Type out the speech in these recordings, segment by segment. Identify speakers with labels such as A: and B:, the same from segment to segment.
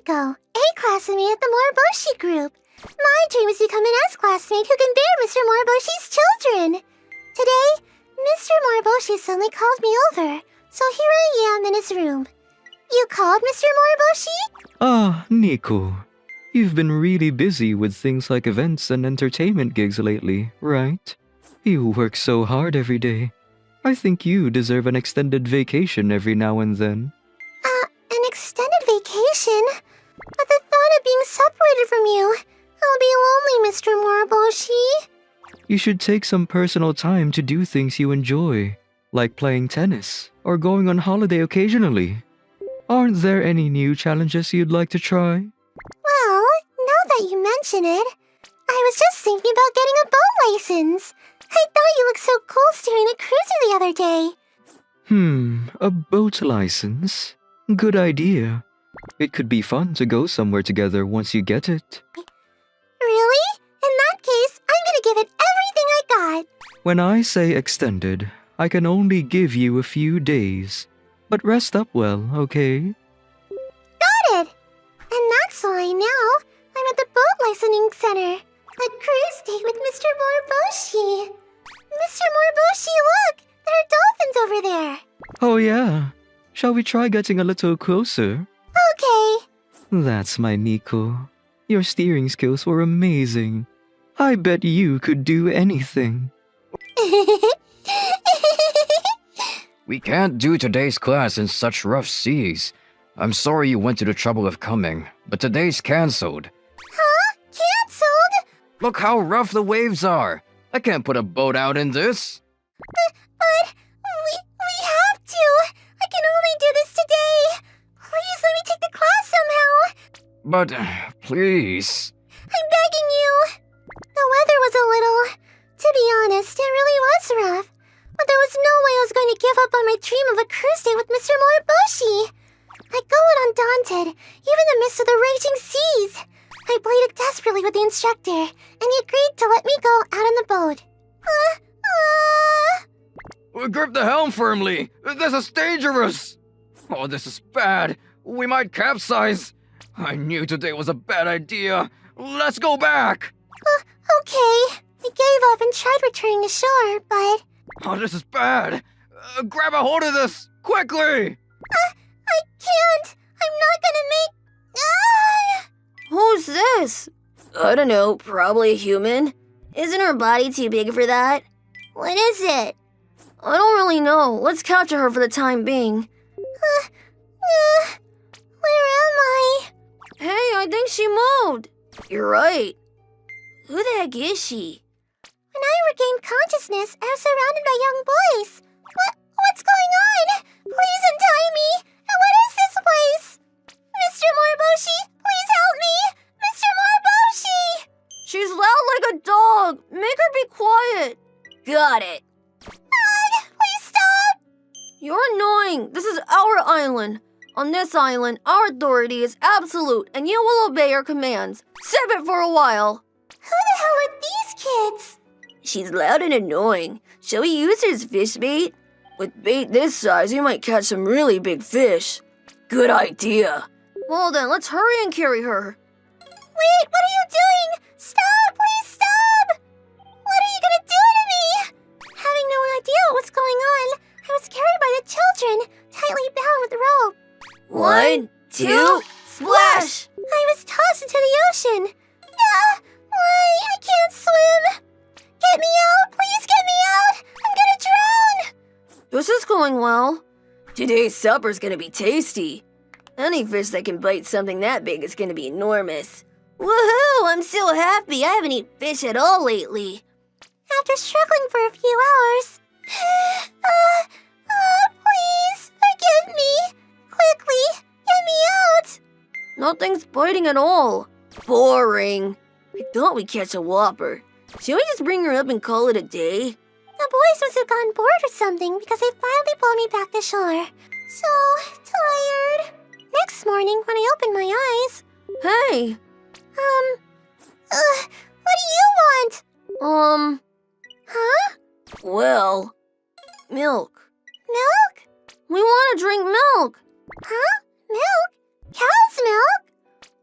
A: Niko, A classmate at the Moriboshi group. My dream is to become an S classmate who can bear Mr. Moriboshi's children. Today, Mr. Moriboshi suddenly called me over, so here I am in his room. You called, Mr. Moriboshi?
B: Ah, Niko. You've been really busy with things like events and entertainment gigs lately, right? You work so hard every day. I think you deserve an extended vacation every now and then.
A: An extended vacation? But the thought of being separated from you, I'll be lonely, Mr. Moriboshi.
B: You should take some personal time to do things you enjoy, like playing tennis or going on holiday occasionally. Aren't there any new challenges you'd like to try?
A: Well, now that you mention it, I was just thinking about getting a boat license. I thought you looked so cool steering a cruiser the other day.
B: A boat license? Good idea. It could be fun to go somewhere together once you get it.
A: Really? In that case, I'm gonna give it everything I got.
B: When I say extended, I can only give you a few days. But rest up well, okay?
A: Got it! And that's why now I'm at the boat licensing center. A cruise date with Mr. Moriboshi. Mr. Moriboshi, look! There are dolphins over there.
B: Oh yeah. Shall we try getting a little closer?
A: Okay.
B: That's my Niko. Your steering skills were amazing. I bet you could do anything.
C: We can't do today's class in such rough seas. I'm sorry you went to the trouble of coming, but today's cancelled.
A: Huh? Cancelled?
C: Look how rough the waves are. I can't put a boat out in this.
A: But we have to. I can only do this today. Please let me take the class somehow.
C: But, please.
A: I'm begging you. The weather was a little... To be honest, it really was rough. But there was no way I was going to give up on my dream of a cruise day with Mr. Moriboshi. I go in undaunted, even in the midst of the raging seas. I pleaded desperately with the instructor, and he agreed to let me go out on the boat.
C: Grip the helm firmly. This is dangerous. Oh, this is bad. We might capsize. I knew today was a bad idea. Let's go back.
A: Okay. I gave up and tried returning to shore, but...
C: Oh, this is bad. Grab a hold of this, quickly.
A: I can't. I'm not gonna make...
D: Who's this? I don't know, probably a human. Isn't her body too big for that?
A: What is it?
D: I don't really know. Let's capture her for the time being.
A: Where am I?
D: Hey, I think she moved. You're right. Who the heck is she?
A: When I regained consciousness, I was surrounded by young boys. What's going on? Please untie me. And what is this place? Mr. Moriboshi, please help me. Mr. Moriboshi!
D: She's loud like a dog. Make her be quiet. Got it.
A: Please stop.
D: You're annoying. This is our island. On this island, our authority is absolute, and you will obey our commands. Sip it for a while.
A: Who the hell are these kids?
D: She's loud and annoying. Shall we use her as fish bait? With bait this size, we might catch some really big fish. Good idea. Well then, let's hurry and carry her.
A: Wait, what are you doing? Stop, please stop! What are you gonna do to me? Having no idea what was going on, I was carried by the children, tightly bound with rope.
D: 1, 2, splash!
A: I was tossed into the ocean. Why? I can't swim. Get me out! Please get me out! I'm gonna drown!
D: This is going well. Today's supper's gonna be tasty. Any fish that can bite something that big is gonna be enormous. Woohoo! I'm so happy. I haven't eaten fish at all lately.
A: After struggling for a few hours... please, forgive me. Quickly, get me out.
D: Nothing's biting at all. Boring. I thought we'd catch a whopper. Should we just bring her up and call it a day?
A: The boys must have gone bored or something because they finally pulled me back to shore. So tired. Next morning, when I opened my eyes...
D: Hey!
A: What do you want? Huh?
D: Well, milk.
A: Milk?
D: We want to drink milk.
A: Huh? Milk? Cow's milk?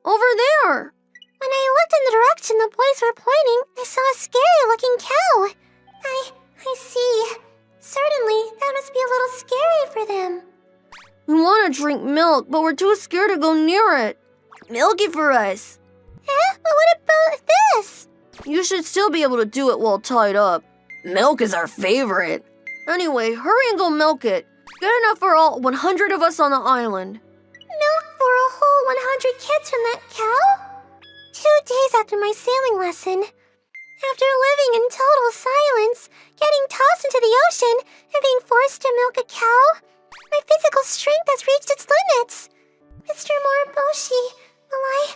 D: Over there!
A: When I looked in the direction the boys were pointing, I saw a scary-looking cow. I see. Certainly, that must be a little scary for them.
D: We want to drink milk, but we're too scared to go near it. Milk it for us.
A: But what about this?
D: You should still be able to do it while tied up. Milk is our favorite. Anyway, hurry and go milk it. Get enough for all 100 of us on the island.
A: Milk for a whole 100 kids from that cow? 2 days after my sailing lesson. After living in total silence, getting tossed into the ocean, and being forced to milk a cow, my physical strength has reached its limits. Mr. Moriboshi, will I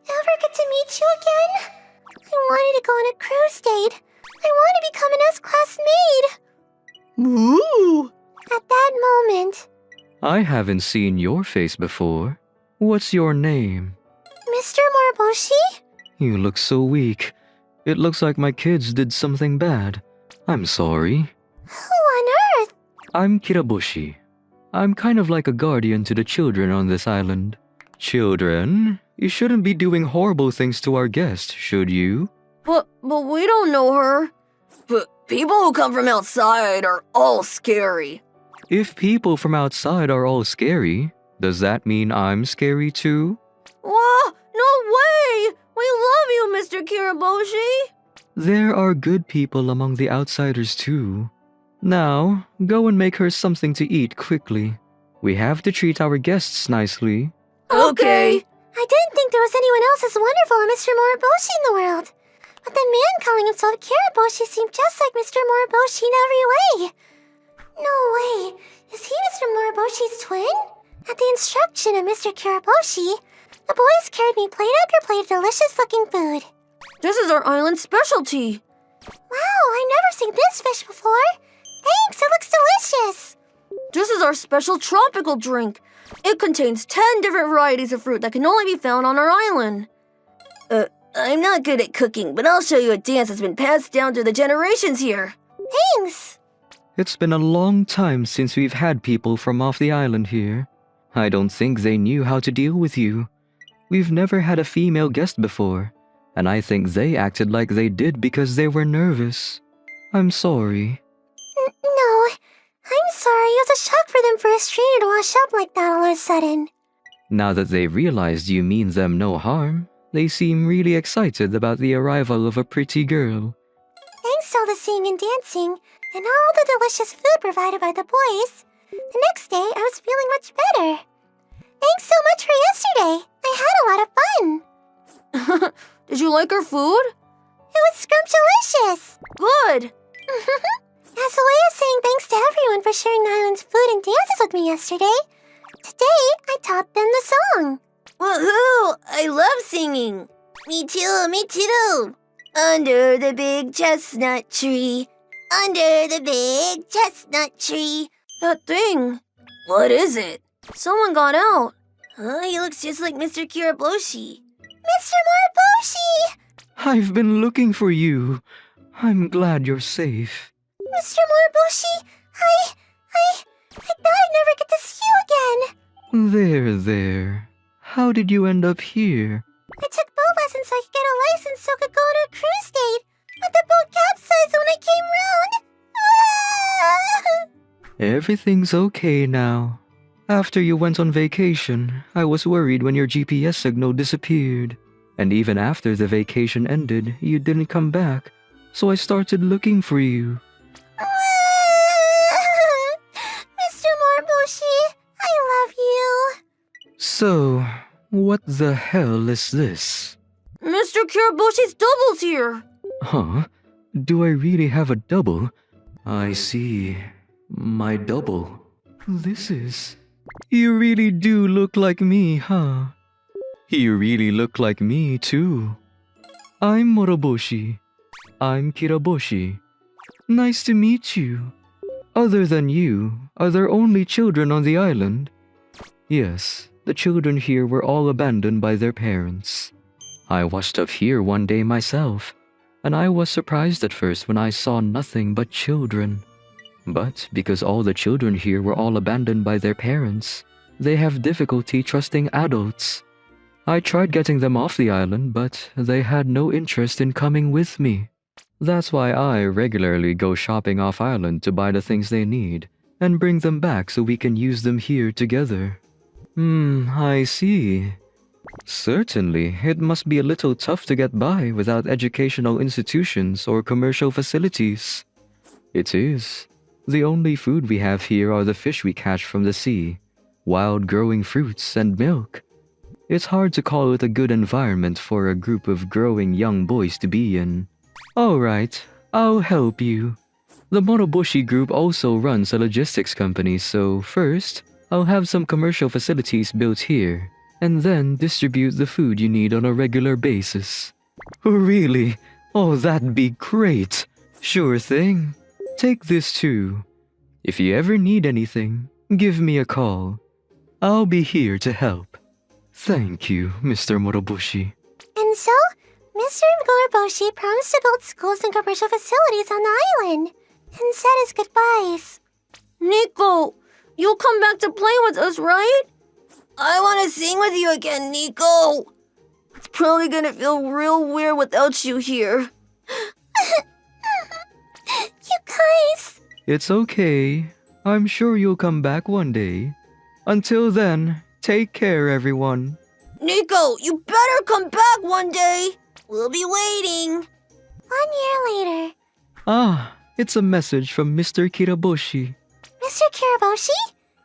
A: ever get to meet you again? I wanted to go on a cruise date. I want to become an S-class maid.
D: Ooh!
A: At that moment,
B: I haven't seen your face before. What's your name?
A: Mr. Moriboshi?
B: You look so weak. It looks like my kids did something bad. I'm sorry.
A: Who on earth?
B: I'm Kiraboshi. I'm kind of like a guardian to the children on this island. Children, you shouldn't be doing horrible things to our guest, should you?
D: But we don't know her. But people who come from outside are all scary.
B: If people from outside are all scary, does that mean I'm scary too?
D: Whoa! No way! We love you, Mr. Kiraboshi!
B: There are good people among the outsiders too. Now, go and make her something to eat quickly. We have to treat our guests nicely.
D: Okay.
A: I didn't think there was anyone else as wonderful as Mr. Moriboshi in the world. But the man calling himself Kiraboshi seemed just like Mr. Moriboshi in every way. No way. Is he Mr. Moriboshi's twin? At the instruction of Mr. Kiraboshi, the boys carried me plate after plate of delicious-looking food.
D: This is our island specialty.
A: Wow, I've never seen this fish before. Thanks, it looks delicious.
D: This is our special tropical drink. It contains 10 different varieties of fruit that can only be found on our island. I'm not good at cooking, but I'll show you a dance that's been passed down through the generations here.
A: Thanks.
B: It's been a long time since we've had people from off the island here. I don't think they knew how to deal with you. We've never had a female guest before, and I think they acted like they did because they were nervous. I'm sorry.
A: No, I'm sorry. It was a shock for them for a stranger to wash up like that all of a sudden.
B: Now that they realized you mean them no harm, they seem really excited about the arrival of a pretty girl.
A: Thanks to all the singing and dancing, and all the delicious food provided by the boys, the next day I was feeling much better. Thanks so much for yesterday. I had a lot of fun.
D: Did you like our food?
A: It was scrumptious.
D: Good.
A: As a way of saying thanks to everyone for sharing the island's food and dances with me yesterday, today I taught them the song.
D: Woohoo! I love singing. Me too, me too. Under the big chestnut tree. Under the big chestnut tree. That thing. What is it? Someone got out. He looks just like Mr. Kiraboshi.
A: Mr. Moriboshi!
B: I've been looking for you. I'm glad you're safe.
A: Mr. Moriboshi, I thought I'd never get to see you again.
B: There. How did you end up here?
A: I took boat lessons so I could get a license so I could go on a cruise date, but the boat capsized when I came round.
B: Everything's okay now. After you went on vacation, I was worried when your GPS signal disappeared. And even after the vacation ended, you didn't come back, so I started looking for you.
A: Mr. Moriboshi, I love you.
B: So, what the hell is this?
D: Mr. Kiraboshi's double's here.
B: Huh? Do I really have a double? I see. My double. This is... You really do look like me, huh? You really look like me, too. I'm Moroboshi. I'm Kiraboshi. Nice to meet you. Other than you, are there only children on the island? Yes, the children here were all abandoned by their parents. I washed up here one day myself, and I was surprised at first when I saw nothing but children. But because all the children here were all abandoned by their parents, they have difficulty trusting adults. I tried getting them off the island, but they had no interest in coming with me. That's why I regularly go shopping off island to buy the things they need and bring them back so we can use them here together. I see. Certainly, it must be a little tough to get by without educational institutions or commercial facilities. It is. The only food we have here are the fish we catch from the sea, wild growing fruits, and milk. It's hard to call it a good environment for a group of growing young boys to be in. Alright, I'll help you. The Moroboshi group also runs a logistics company, so first, I'll have some commercial facilities built here, and then distribute the food you need on a regular basis. Really? Oh, that'd be great. Sure thing. Take this too. If you ever need anything, give me a call. I'll be here to help. Thank you, Mr. Moroboshi.
A: And so, Mr. Moroboshi promised to build schools and commercial facilities on the island, and said his goodbyes.
D: Niko, you'll come back to play with us, right? I want to sing with you again, Niko. It's probably gonna feel real weird without you here.
A: You guys!
B: It's okay. I'm sure you'll come back one day. Until then, take care, everyone.
D: Niko, you better come back one day. We'll be waiting.
A: 1 year later.
B: Ah, it's a message from Mr. Kiraboshi.
A: Mr. Kiraboshi?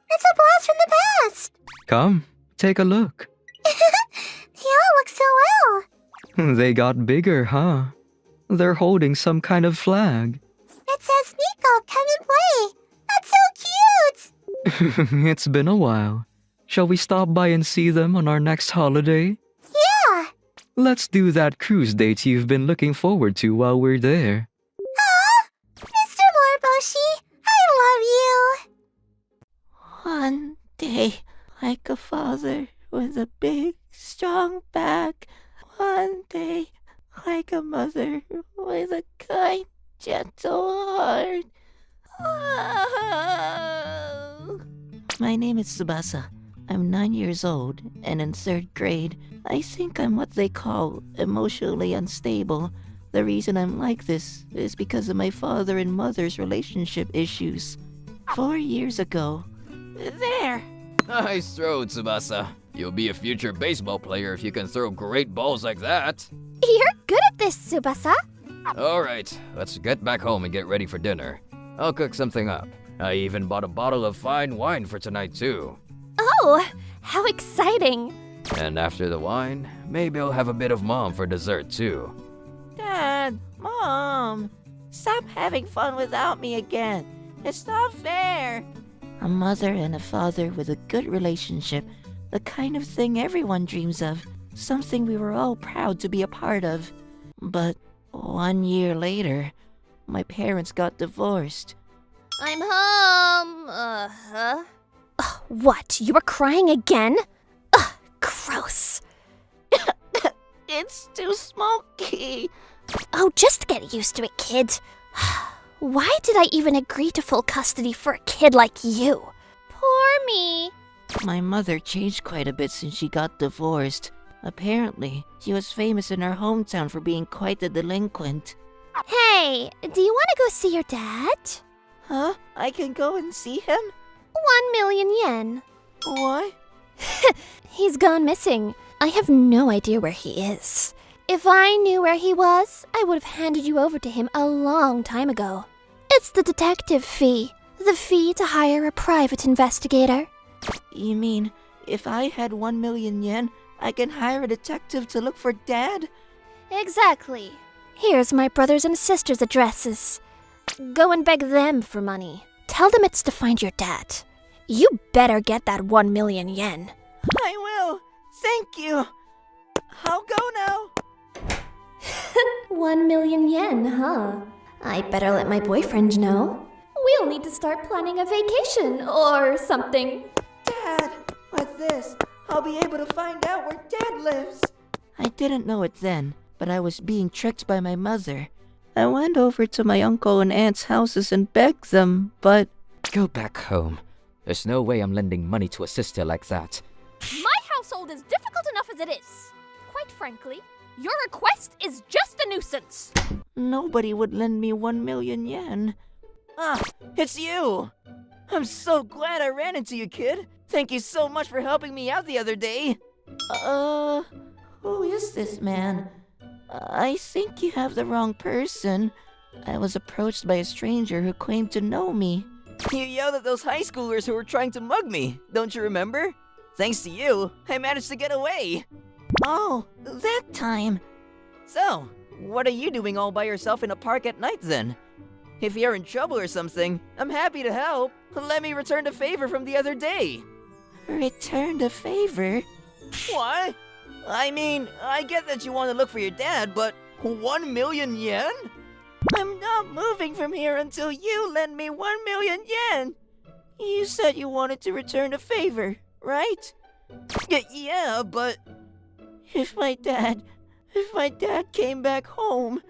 A: It's a blast from the past!
B: Come, take a look.
A: They all look so well.
B: They got bigger, huh? They're holding some kind of flag.
A: It says Niko, come and play. That's so cute!
B: It's been a while. Shall we stop by and see them on our next holiday?
A: Yeah!
B: Let's do that cruise date you've been looking forward to while we're there.
A: Mr. Moroboshi, I love you!
E: One day, like a father with a big, strong back. One day, like a mother with a kind, gentle heart. Oh. My name is Tsubasa. I'm 9 years old and in 3rd grade. I think I'm what they call emotionally unstable. The reason I'm like this is because of my father and mother's relationship issues. 4 years ago. There!
C: Nice throw, Tsubasa. You'll be a future baseball player if you can throw great balls like that.
A: You're good at this, Tsubasa.
C: Alright, let's get back home and get ready for dinner. I'll cook something up. I even bought a bottle of fine wine for tonight, too.
A: Oh, how exciting!
C: And after the wine, maybe I'll have a bit of mom for dessert, too.
E: Dad, Mom, stop having fun without me again. It's not fair. A mother and a father with a good relationship, the kind of thing everyone dreams of, something we were all proud to be a part of. But 1 year later, my parents got divorced.
A: I'm home. What? You were crying again? Ugh, gross.
E: It's too smoky.
A: Oh, just get used to it, kid. Why did I even agree to full custody for a kid like you? Poor me.
E: My mother changed quite a bit since she got divorced. Apparently, she was famous in her hometown for being quite a delinquent.
A: Hey, do you want to go see your dad?
E: Huh? I can go and see him?
A: 1 million yen.
E: What?
A: He's gone missing. I have no idea where he is. If I knew where he was, I would have handed you over to him a long time ago. It's the detective fee. The fee to hire a private investigator.
E: You mean, if I had 1 million yen, I can hire a detective to look for Dad?
A: Exactly. Here's my brothers and sisters' addresses. Go and beg them for money. Tell them it's to find your dad. You better get that 1 million yen.
E: I will. Thank you. I'll go now.
A: 1 million yen, huh? I better let my boyfriend know. We'll need to start planning a vacation or something.
E: Dad, with this, I'll be able to find out where Dad lives. I didn't know it then, but I was being tricked by my mother. I went over to my uncle and aunt's houses and begged them, but...
C: Go back home. There's no way I'm lending money to a sister like that.
A: My household is difficult enough as
F: as it is. Quite frankly, your request is just a nuisance.
E: Nobody would lend me 1 million yen. Ah, it's you! I'm so glad I ran into you, kid. Thank you so much for helping me out the other day. Who is this man? I think you have the wrong person. I was approached by a stranger who claimed to know me. You yelled at those high schoolers who were trying to mug me, don't you remember? Thanks to you, I managed to get away. Oh, that time. So, what are you doing all by yourself in a park at night then? If you're in trouble or something, I'm happy to help. Let me return the favor from the other day. Return the favor? What? I mean, I get that you want to look for your dad, but 1 million yen? I'm not moving from here until you lend me 1 million yen. You said you wanted to return the favor, right? Yeah, but if my dad came back home,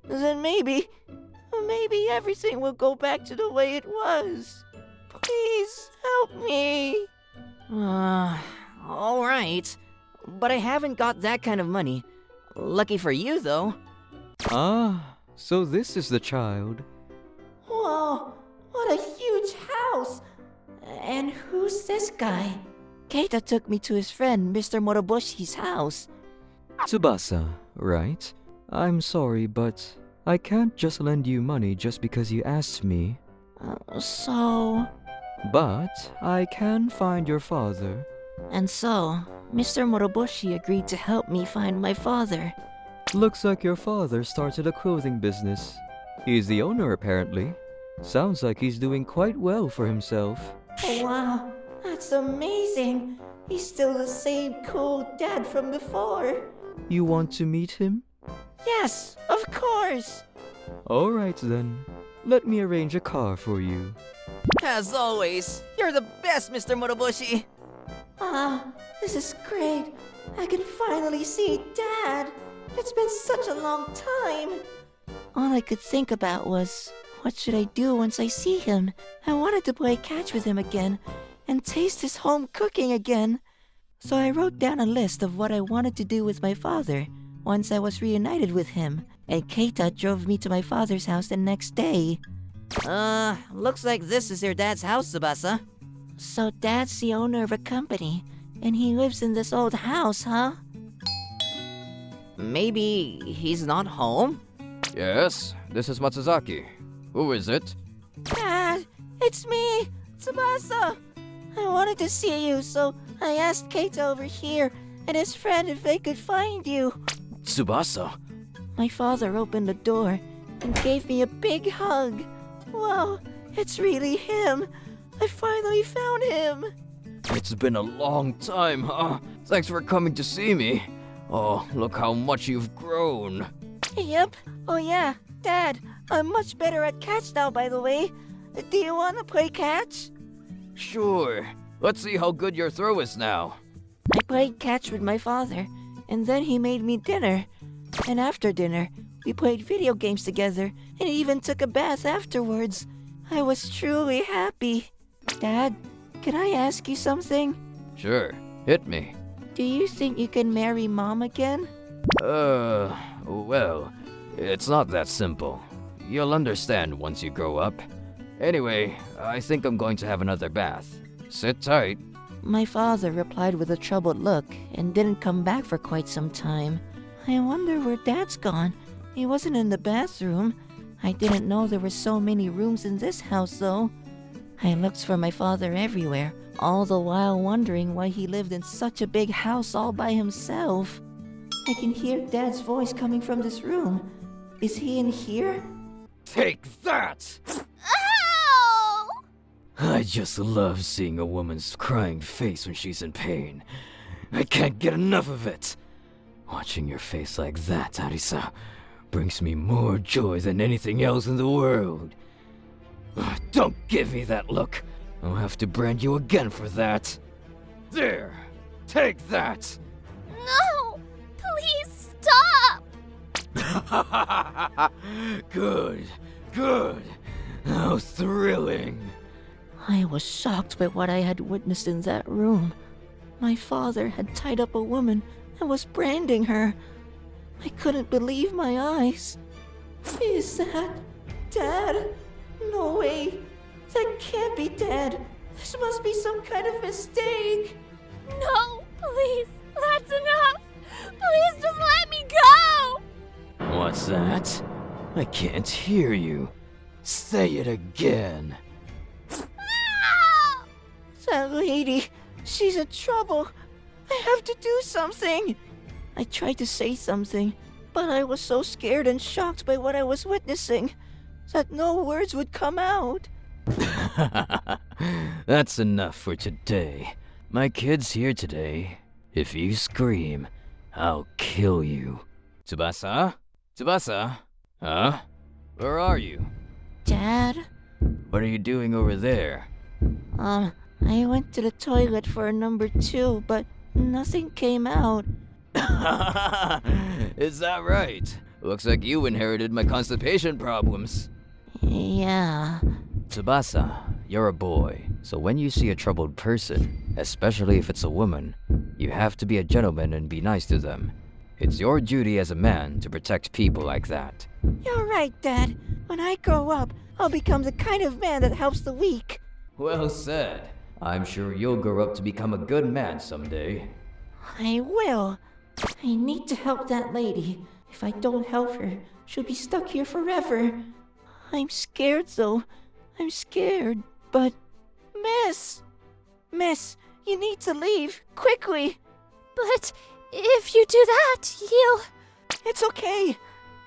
E: then maybe everything will go back to the way it was. Please help me. All right. But I haven't got that kind of money. Lucky for you, though.
B: Ah, so this is the child.
E: Whoa, what a huge house! And who's this guy? Keita took me to his friend, Mr. Moroboshi's house.
B: Tsubasa, right? I'm sorry, but I can't just lend you money just because you asked me.
E: So...
B: But I can find your father.
E: And so, Mr. Moroboshi agreed to help me find my father.
B: Looks like your father started a clothing business. He's the owner, apparently. Sounds like he's doing quite well for himself.
E: Wow, that's amazing. He's still the same cool dad from before.
B: You want to meet him?
E: Yes, of course.
B: Alright then. Let me arrange a car for you.
E: As always, you're the best, Mr. Moroboshi. This is great. I can finally see Dad. It's been such a long time. All I could think about was, what should I do once I see him? I wanted to play catch with him again and taste his home cooking again. So I wrote down a list of what I wanted to do with my father once I was reunited with him, and Keita drove me to my father's house the next day. Looks like this is your dad's house, Tsubasa. So Dad's the owner of a company, and he lives in this old house, huh? Maybe he's not home?
C: Yes, this is Matsuzaki. Who is it?
E: Dad, it's me, Tsubasa. I wanted to see you, so I asked Keita over here and his friend if they could find you.
C: Tsubasa?
E: My father opened the door and gave me a big hug. Wow, it's really him. I finally found him.
C: It's been a long time, huh? Thanks for coming to see me. Oh, look how much you've grown.
E: Yep. Oh yeah, Dad, I'm much better at catch now, by the way. Do you want to play catch?
C: Sure. Let's see how good your throw is now.
E: I played catch with my father, and then he made me dinner. And after dinner, we played video games together, and even took a bath afterwards. I was truly happy. Dad, can I ask you something?
C: Sure. Hit me.
E: Do you think you can marry Mom again?
C: Well, it's not that simple. You'll understand once you grow up. Anyway, I think I'm going to have another bath. Sit tight.
E: My father replied with a troubled look and didn't come back for quite some time. I wonder where Dad's gone. He wasn't in the bathroom. I didn't know there were so many rooms in this house, though. I looked for my father everywhere, all the while wondering why he lived in such a big house all by himself. I can hear Dad's voice coming from this room. Is he in here?
C: Take that!
A: Ow!
C: I just love seeing a woman's crying face when she's in pain. I can't get enough of it. Watching your face like that, Arisa, brings me more joy than anything else in the world. Don't give me that look. I'll have to brand you again for that. There! Take that!
A: No! Please stop!
C: Good, good. How thrilling.
E: I was shocked by what I had witnessed in that room. My father had tied up a woman and was branding her. I couldn't believe my eyes. Is that Dad? No way. That can't be Dad. This must be some kind of mistake.
F: No, please. That's enough. Please just let me go.
C: What's that? I can't hear you. Say it again.
F: Ah!
E: That lady, she's in trouble. I have to do something. I tried to say something, but I was so scared and shocked by what I was witnessing that no words would come out.
C: That's enough for today. My kid's here today. If you scream, I'll kill you. Tsubasa? Tsubasa? Huh? Where are you?
E: Dad?
C: What are you doing over there?
E: I went to the toilet for a number 2, but nothing came out.
C: Is that right? Looks like you inherited my constipation problems.
E: Yeah.
C: Tsubasa, you're a boy, so when you see a troubled person, especially if it's a woman, you have to be a gentleman and be nice to them. It's your duty as a man to protect people like that.
E: You're right, Dad. When I grow up, I'll become the kind of man that helps the weak.
C: Well said. I'm sure you'll grow up to become a good man someday.
E: I will. I need to help that lady. If I don't help her, she'll be stuck here forever. I'm scared, though. I'm scared, but... Miss, you need to leave, quickly.
F: But if you do that, he'll...
E: It's okay.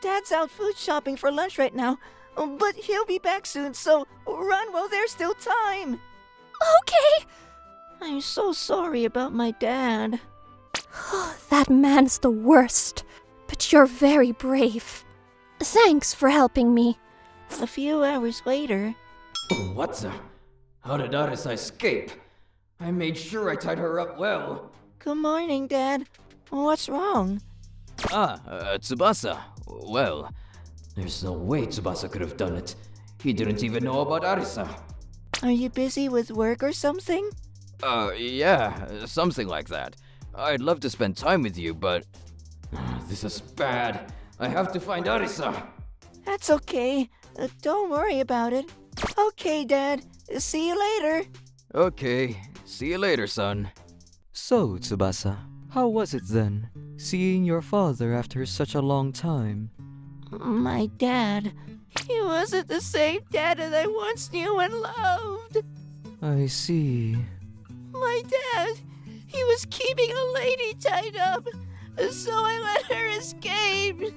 E: Dad's out food shopping for lunch right now, but he'll be back soon, so run while there's still time.
F: Okay.
E: I'm so sorry about my dad.
F: That man's the worst. But you're very brave. Thanks for helping me.
E: A few hours later...
C: What the? How did Arisa escape? I made sure I tied her up well.
E: Good morning, Dad. What's wrong?
C: Tsubasa. Well, there's no way Tsubasa could have done it. He didn't even know about Arisa.
E: Are you busy with work or something?
C: Yeah, something like that. I'd love to spend time with you, but... This is bad. I have to find Arisa.
E: That's okay. Don't worry about it. Okay, Dad. See you later.
C: Okay, see you later, son.
B: So, Tsubasa, how was it then, seeing your father after such a long time?
E: My dad. He wasn't the same dad that I once knew and loved.
B: I see.
E: My dad, he was keeping a lady tied up, so I let her escape.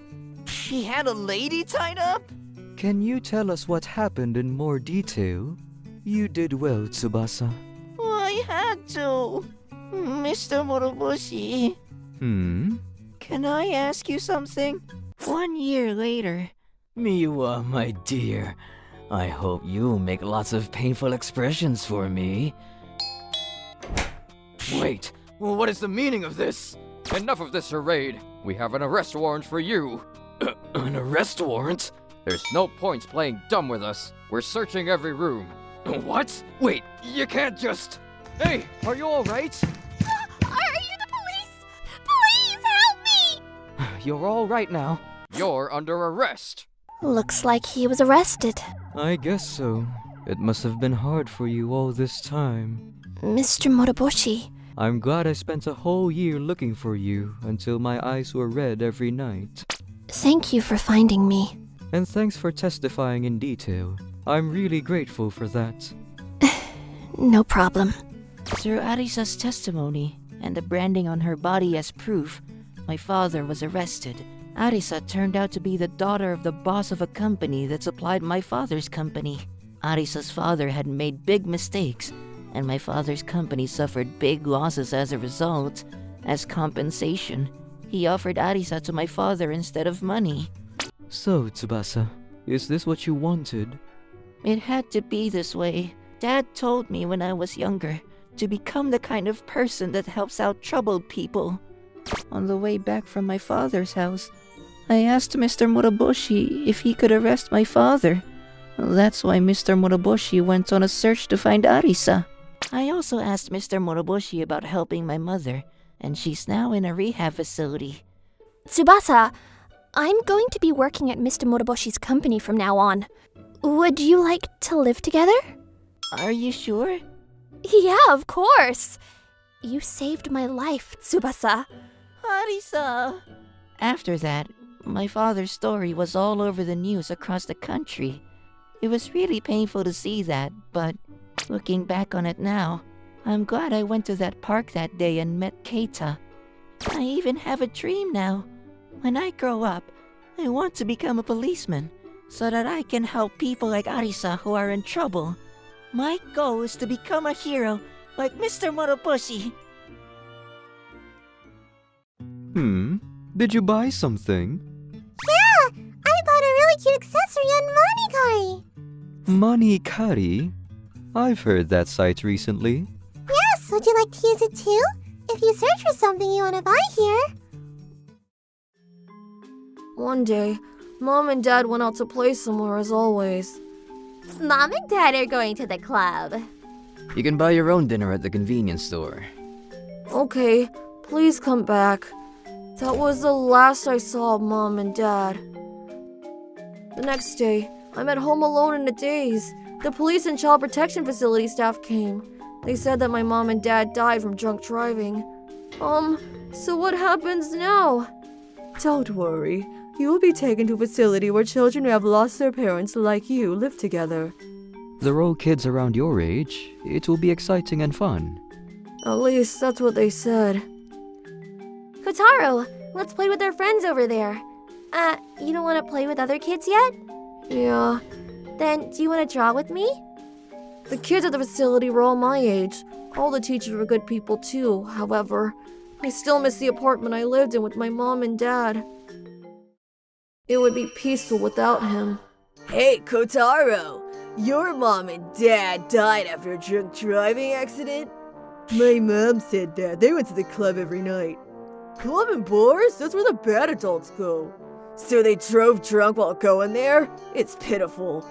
E: He had a lady tied up?
B: Can you tell us what happened in more detail? You did well, Tsubasa.
E: I had to. Mr. Moroboshi, can I ask you something? 1 year later.
C: Miwa, my dear. I hope you'll make lots of painful expressions for me. Wait, what is the meaning of this? Enough of this charade. We have an arrest warrant for you. An arrest warrant? There's no point playing dumb with us. We're searching every room. What? Wait, you can't just... Hey, are you alright?
F: Are you the police? Please help me!
B: You're all right now.
C: You're under arrest.
F: Looks like he was arrested.
B: I guess so. It must have been hard for you all this time.
F: Mr. Moroboshi,
B: I'm glad I spent a whole year looking for you until my eyes were red every night.
F: thank you for finding me.
B: And thanks for testifying in detail. I'm really grateful for that.
F: No problem.
E: Through Arisa's testimony and the branding on her body as proof, my father was arrested. Arisa turned out to be the daughter of the boss of a company that supplied my father's company. Arisa's father had made big mistakes, and my father's company suffered big losses as a result. As compensation, he offered Arisa to my father instead of money.
B: So, Tsubasa, is this what you wanted?
E: It had to be this way. Dad told me when I was younger to become the kind of person that helps out troubled people. On the way back from my father's house, I asked Mr. Moroboshi if he could arrest my father. That's why Mr. Moroboshi went on a search to find Arisa. I also asked Mr. Moroboshi about helping my mother, and she's now in a rehab facility.
F: Tsubasa, I'm going to be working at Mr. Moriboshi's company from now on. Would you like to live together?
E: Are you sure?
F: Yeah, of course. You saved my life, Tsubasa.
E: Arisa! After that, my father's story was all over the news across the country. It was really painful to see that, but looking back on it now, I'm glad I went to that park that day and met Keita. I even have a dream now. When I grow up, I want to become a policeman so that I can help people like Arisa who are in trouble. My goal is to become a hero like Mr. Moroboshi.
B: Did you buy something?
A: Yeah, I bought a really cute accessory on Monikari.
B: Monikari? I've heard that site recently.
A: Yes, would you like to use it too? If you search for something you want to buy here.
G: One day, Mom and Dad went out to play somewhere as always.
A: Mom and Dad are going to the club.
C: You can buy your own dinner at the convenience store.
G: Okay, please come back. That was the last I saw of Mom and Dad. The next day, I'm at home alone in a daze. The police and child protection facility staff came. They said that my mom and dad died from drunk driving. So what happens now?
H: Don't worry. You will be taken to a facility where children who have lost their parents like you live together.
B: They're all kids around your age. It will be exciting and fun.
G: At least that's what they said.
A: Kotaro, let's play with our friends over there. You don't want to play with other kids yet?
G: Yeah,
A: Then, do you want to draw with me?
G: the kids at the facility were all my age. All the teachers were good people too, however. I still miss the apartment I lived in with my mom and dad. It would be peaceful without him.
H: Hey, Kotaro! Your mom and dad died after a drunk driving accident? My mom said that. They went to the club every night. Club and bars? That's where the bad adults go. So they drove drunk while going there? It's pitiful.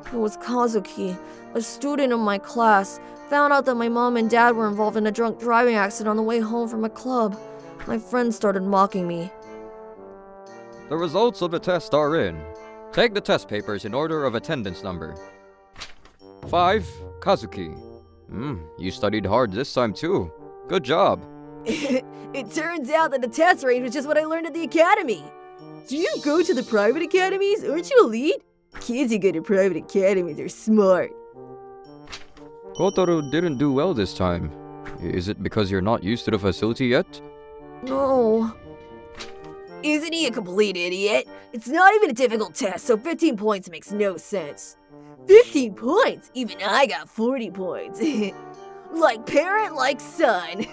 G: It was Kazuki, a student in my class, found out that my mom and dad were involved in a drunk driving accident on the way home from a club. My friends started mocking me.
I: The results of the test are in. Take the test papers in order of attendance number. 5. Kazuki. You studied hard this time too. Good job.
H: It turns out that the test range was just what I learned at the academy. Do you go to the private academies? Aren't you elite? Kids who go to private academies are smart.
I: Kotaro didn't do well this time. Is it because you're not used to the facility yet?
G: No.
H: Isn't he a complete idiot? It's not even a difficult test, so 15 points makes no sense. 15 points? Even I got 40 points. Like parent, like son.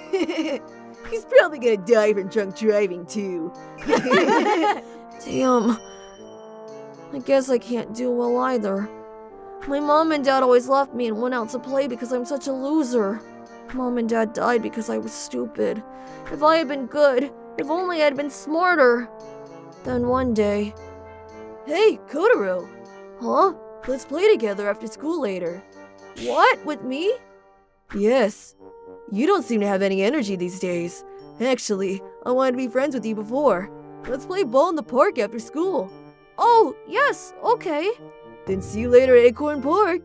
H: He's probably gonna die from drunk driving too.
G: Damn. I guess I can't do well either. My mom and dad always left me and went out to play because I'm such a loser. Mom and dad died because I was stupid. If I had been good, if only I'd been smarter. Then one day...
H: Hey, Kotaro!
G: Huh?
H: Let's play together after school later.
G: What? With me?
H: Yes. You don't seem to have any energy these days. Actually, I wanted to be friends with you before. Let's play ball in the park after school.
G: Oh, yes, okay.
H: Then see you later at Acorn Park.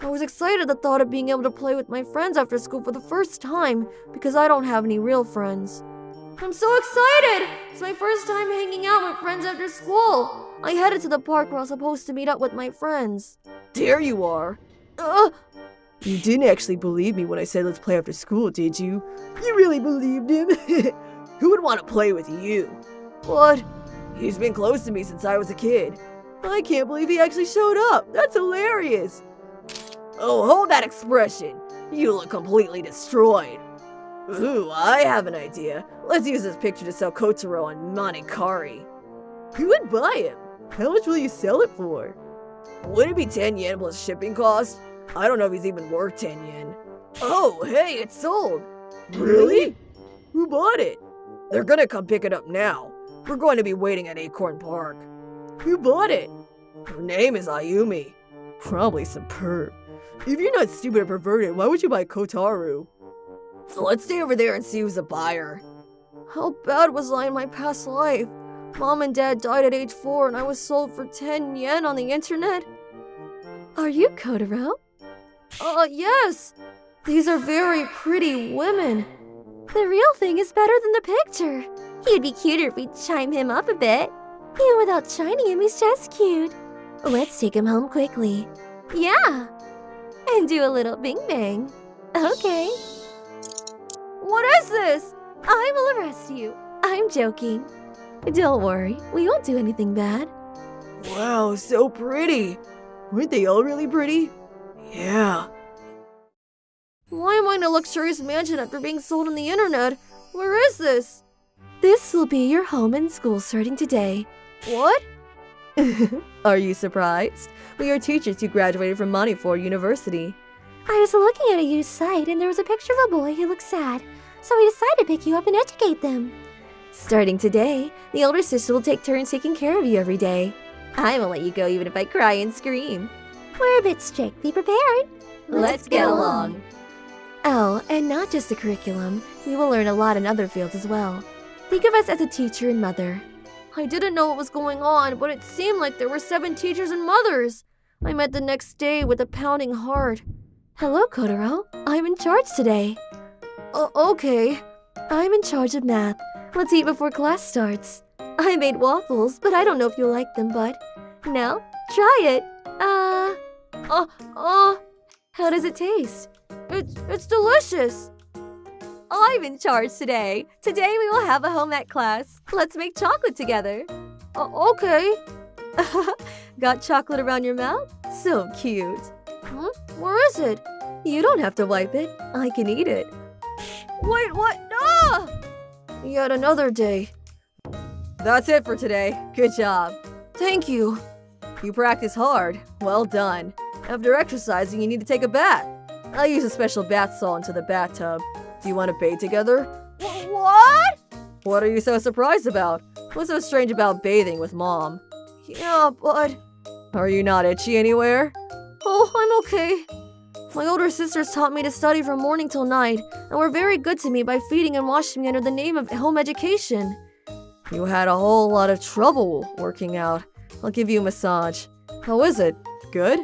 G: I was excited at the thought of being able to play with my friends after school for the first time because I don't have any real friends. I'm so excited! It's my first time hanging out with friends after school. I headed to the park where I was supposed to meet up with my friends.
H: There you are. You didn't actually believe me when I said let's play after school, did you? You really believed him? Who would want to play with you?
G: What?
H: He's been close to me since I was a kid. I can't believe he actually showed up. That's hilarious. Oh, hold that expression. You look completely destroyed. Ooh, I have an idea. Let's use this picture to sell Kotaro on Monikari. Who would buy him? How much will you sell it for? Would it be 10 yen plus shipping cost? I don't know if he's even worth 10 yen. Oh, hey, it's sold. Really? Who bought it? They're gonna come pick it up now. We're going to be waiting at Acorn Park. Who bought it? Her name is Ayumi. Probably some perv. If you're not stupid or perverted, why would you buy Kotaro? So let's stay over there and see who's a buyer.
G: How bad was I in my past life? Mom and Dad died at age 4 and I was sold for 10 yen on the internet?
F: Are you Kotaro?
G: Yes! These are very pretty women.
A: The real thing is better than the picture. He'd be cuter if we chime him up a bit. Even without chining him, he's just cute. Let's take him home quickly. Yeah. And do a little bing bang. Okay.
G: What is this?
A: I will arrest you. I'm joking. Don't worry, we won't do anything bad.
H: Wow, so pretty. Weren't they all really pretty? Yeah.
G: Why am I in a luxurious mansion after being sold on the internet? Where is this?
A: This will be your home and school starting today.
G: What?
H: Are you surprised? We are teachers who graduated from Manipur University.
A: I was looking at a used site and there was a picture of a boy who looked sad, so we decided to pick you up and educate them. Starting today, the older sister will take turns taking care of you every day. I won't let you go even if I cry and scream. We're a bit strict. Be prepared.
D: Let's get along.
A: Oh, and not just the curriculum. You will learn a lot in other fields as well. Think of us as a teacher and mother.
G: I didn't know what was going on, but it seemed like there were 7 teachers and mothers. I met the next day with a pounding heart.
A: Hello, Kotaro. I'm in charge today.
G: Okay.
A: I'm in charge of math. Let's eat before class starts. I made waffles, but I don't know if you'll like them, but... No? Try it. How does it taste?
G: It's delicious.
A: I'm in charge today. Today we will have a home ec class. Let's make chocolate together.
G: Okay.
A: Got chocolate around your mouth? So cute.
G: Where is it?
A: You don't have to wipe it. I can eat it.
G: Wait, what? Ah! Yet another day.
H: That's it for today. Good job.
G: Thank you.
H: You practice hard. Well done. After exercising, you need to take a bath. I use a special bath salt into the bathtub. Do you want to bathe together?
G: What?
H: What are you so surprised about? What's so strange about bathing with Mom?
G: Yeah, but...
H: Are you not itchy anywhere?
G: Oh, I'm okay. My older sisters taught me to study from morning till night, and were very good to me by feeding and washing me under the name of home education.
H: You had a whole lot of trouble working out. I'll give you a massage. How is it? Good?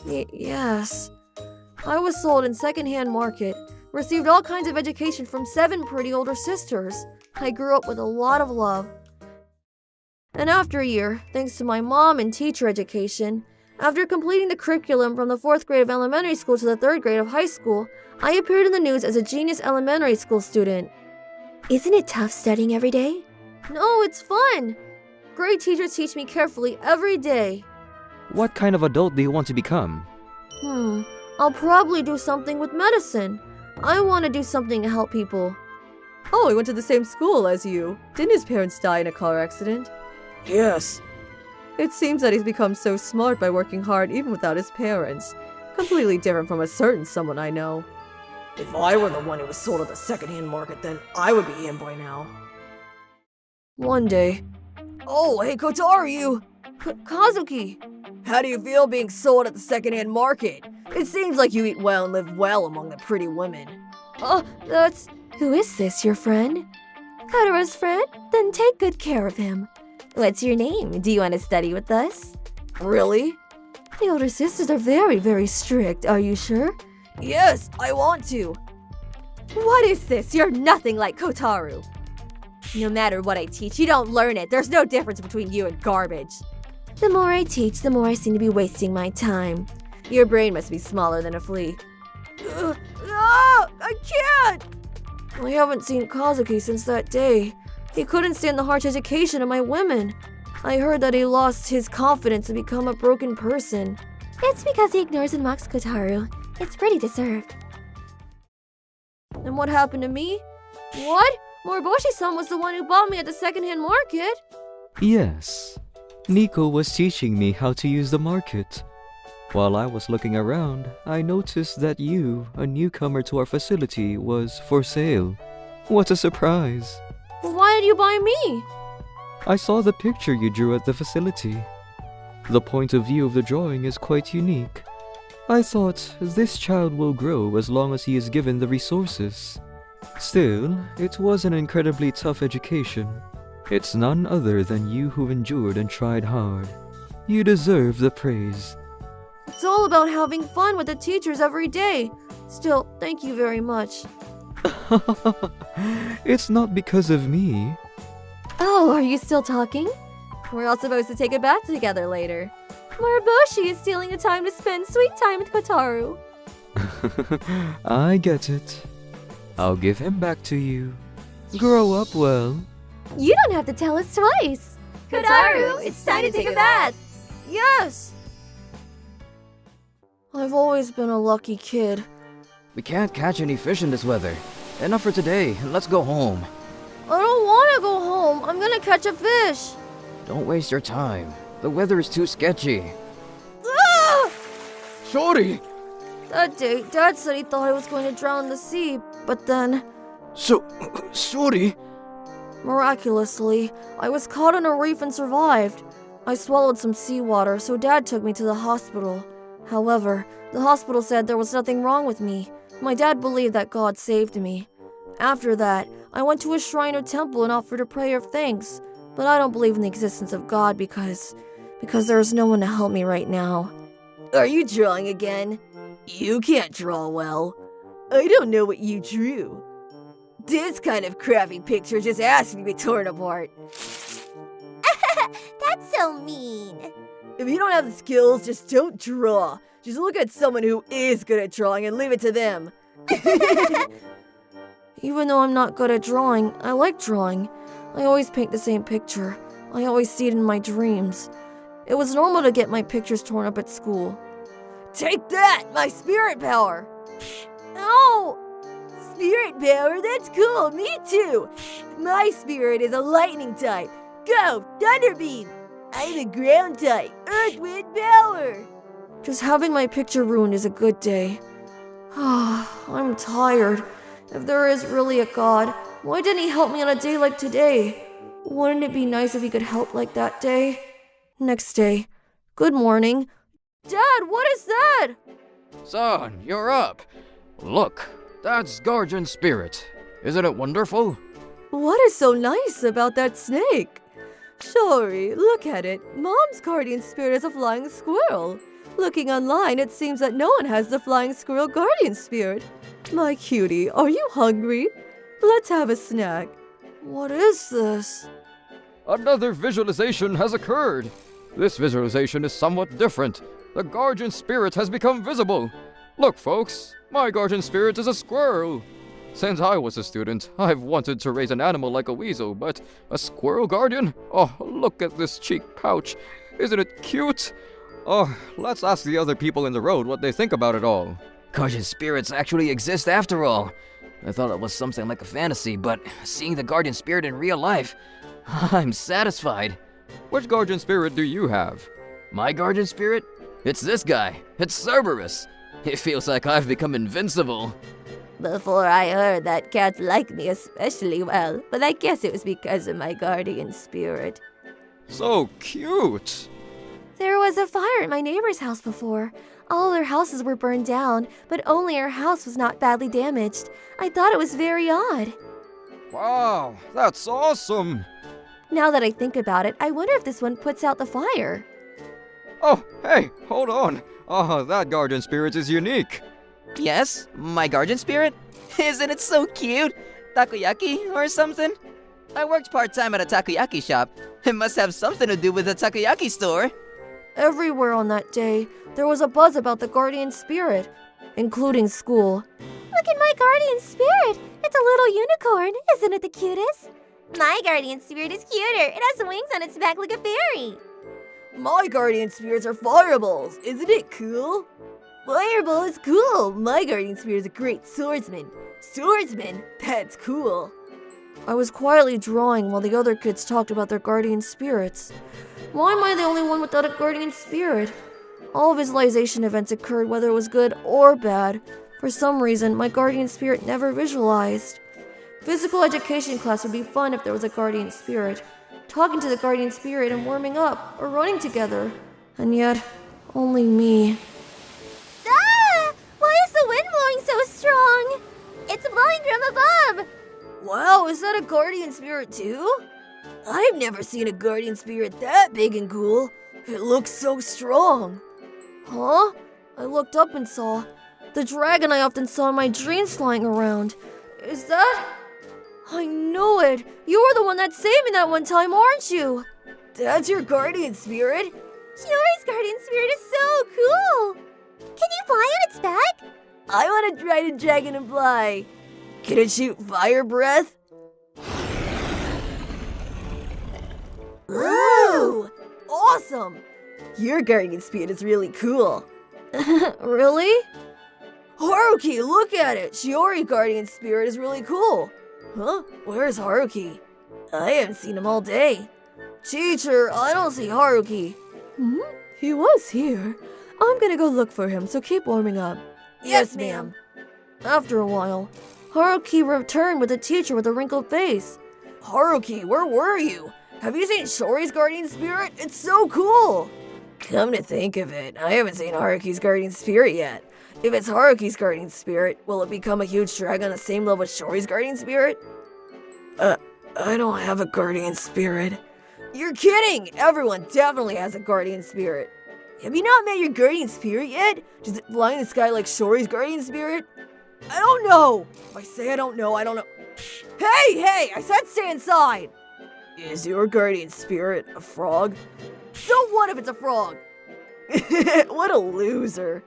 G: Yes. I was sold in second-hand market, received all kinds of education from 7 pretty older sisters. I grew up with a lot of love. And after a year, thanks to my mom and teacher education, after completing the curriculum from the 4th grade of elementary school to the 3rd grade of high school, I appeared in the news as a genius elementary school student.
A: Isn't it tough studying every day?
G: No, it's fun. Great teachers teach me carefully every day.
I: What kind of adult do you want to become?
G: I'll probably do something with medicine. I want to do something to help people.
H: Oh, he went to the same school as you. Didn't his parents die in a car accident?
G: Yes.
H: It seems that he's become so smart by working hard even without his parents. Completely different from a certain someone I know.
J: If I were the one who was sold at the second-hand market, then I would be him by now.
G: One day.
J: Oh, hey Kotaru!
G: Kazuki!
J: How do you feel being sold at the second-hand market? It seems like you eat well and live well among the pretty women.
G: That's...
A: Who is this, your friend? Kotaro's friend? Then take good care of him. What's your name? Do you want to study with us?
J: Really?
A: The older sisters are very, very strict. Are you sure?
J: Yes, I want to.
A: What is this? You're nothing like Kotaru. No matter what I teach, you don't learn it. There's no difference between you and garbage. The more I teach, the more I seem to be wasting my time.
H: Your brain must be smaller than a flea.
G: I can't! I haven't seen Kazuki since that day. He couldn't stand the harsh education of my women. I heard that he lost his confidence and become a broken person.
A: It's because he ignores and mocks Kotaru. It's pretty deserved.
G: And what happened to me? What? Moriboshi-san was the one who bought me at the second-hand market.
B: Yes. Niko was teaching me how to use the market. While I was looking around, I noticed that you, a newcomer to our facility, was for sale. What a surprise!
G: Why did you buy me?
B: I saw the picture you drew at the facility. The point of view of the drawing is quite unique. I thought, this child will grow as long as he is given the resources. Still, it was an incredibly tough education. It's none other than you who endured and tried hard. You deserve the praise.
G: It's all about having fun with the teachers every day. Still, thank you very much.
B: It's not because of me.
G: Oh, are you still talking? We're all supposed to take a bath together later. Moriboshi is stealing the time to spend sweet time with Kotaru.
B: I get it. I'll give him back to you. Grow up well.
G: You don't have to tell us twice.
D: Kotaru, it's time to take a bath.
G: Yes! I've always been a lucky kid.
C: We can't catch any fish in this weather. Enough for today. Let's go home.
G: I don't want to go home. I'm gonna catch a fish.
C: Don't waste your time. The weather is too sketchy.
G: Ah!
C: Shorty!
G: That day, Dad said he thought I was going to drown in the sea, but then,
C: Shorty?
G: miraculously, I was caught on a reef and survived. I swallowed some seawater, so Dad took me to the hospital. However, the hospital said there was nothing wrong with me. My dad believed that God saved me. After that, I went to a shrine or temple and offered a prayer of thanks. But I don't believe in the existence of God because there is no one to help me right now.
H: Are you drawing again? You can't draw well. I don't know what you drew. This kind of crappy picture just asking to be torn apart.
A: That's so mean.
H: If you don't have the skills, just don't draw. Just look at someone who is good at drawing and leave it to them.
G: Even though I'm not good at drawing, I like drawing. I always paint the same picture. I always see it in my dreams. It was normal to get my pictures torn up at school.
H: Take that, my spirit power.
G: No!
H: Spirit power, that's cool, me too. My spirit is a lightning type. Go, Thunderbeam. I'm a ground type, Earth Wind power.
G: Just having my picture ruined is a good day. I'm tired. If there is really a God, why didn't he help me on a day like today? Wouldn't it be nice if he could help like that day? Next day. Good morning. Dad, what is that?
C: Son, you're up. Look, that's Guardian Spirit. Isn't it wonderful?
H: What is so nice about that snake? Shori, look at it. Mom's guardian spirit is a flying squirrel. Looking online, it seems that no one has the flying squirrel guardian spirit. My cutie, are you hungry? Let's have a snack.
G: What is this?
I: Another visualization has occurred. This visualization is somewhat different. The Guardian Spirit has become visible. Look, folks, my Guardian Spirit is a squirrel. Since I was a student, I've wanted to raise an animal like a weasel, but a squirrel guardian? Oh, look at this cheek pouch. Isn't it cute? Oh, let's ask the other people in the road what they think about it all.
C: Guardian Spirits actually exist after all. I thought it was something like a fantasy, but seeing the Guardian Spirit in real life, I'm satisfied.
I: Which Guardian Spirit do you have?
C: My Guardian Spirit? It's this guy. It's Cerberus. It feels like I've become invincible.
D: Before I heard that cats like me especially well, but I guess it was because of my guardian spirit.
I: So cute!
F: There was a fire at my neighbor's house before. All their houses were burned down, but only our house was not badly damaged. I thought it was very odd.
I: Wow, that's awesome!
F: Now that I think about it, I wonder if this one puts out the fire.
I: Oh, hey, hold on. Oh, that Guardian Spirit is unique.
E: Yes, my guardian spirit? Isn't it so cute? Takoyaki or something? I worked part-time at a takoyaki shop. It must have something to do with the takoyaki store.
G: Everywhere on that day, there was a buzz about the guardian spirit, including school.
A: Look at my guardian spirit. It's a little unicorn. Isn't it the cutest? My guardian spirit is cuter. It has wings on its back like a fairy.
H: My guardian spirits are fireballs. Isn't it cool? Fireball is cool. My guardian spirit is a great swordsman. Swordsman? That's cool.
G: I was quietly drawing while the other kids talked about their guardian spirits. Why am I the only one without a guardian spirit? All visualization events occurred whether it was good or bad. For some reason, my guardian spirit never visualized. Physical education class would be fun if there was a guardian spirit. Talking to the guardian spirit and warming up, or running together. And yet, only me.
A: Ah! Why is the wind blowing so strong? It's blowing coming from above!
G: Wow, is that a guardian spirit too? I've never seen a guardian spirit that big and cool. It looks so strong. Huh? I looked up and saw the dragon I often saw in my dreams flying around. Is that? I knew it! You were the one that saved me that one time, aren't you? That's your guardian spirit?
A: Shiori's guardian spirit is so cool! Can you fly on its back?
G: I want to ride a dragon and fly. Can it shoot fire breath? Ooh! Awesome! Your guardian spirit is really cool. Really? Haruki, look at it! Shiori guardian spirit is really cool. Huh? Where's Haruki? I haven't seen him all day. Teacher, I don't see Haruki.
F: He was here. I'm gonna go look for him, so keep warming up.
G: Yes, ma'am. After a while, Haruki returned with a teacher with a wrinkled face. Haruki, where were you? Have you seen Shiori's guardian spirit? It's so cool! Come to think of it, I haven't seen Haruki's guardian spirit yet. If it's Haruki's guardian spirit, will it become a huge dragon on the same level as Shiori's guardian spirit? I don't have a guardian spirit. You're kidding! Everyone definitely has a guardian spirit. Have you not met your guardian spirit yet? Does it fly in the sky like Shiori's guardian spirit? I don't know! If I say I don't know, I don't know. Hey! I said stay inside! Is your guardian spirit a frog? So what if it's a frog? What a loser.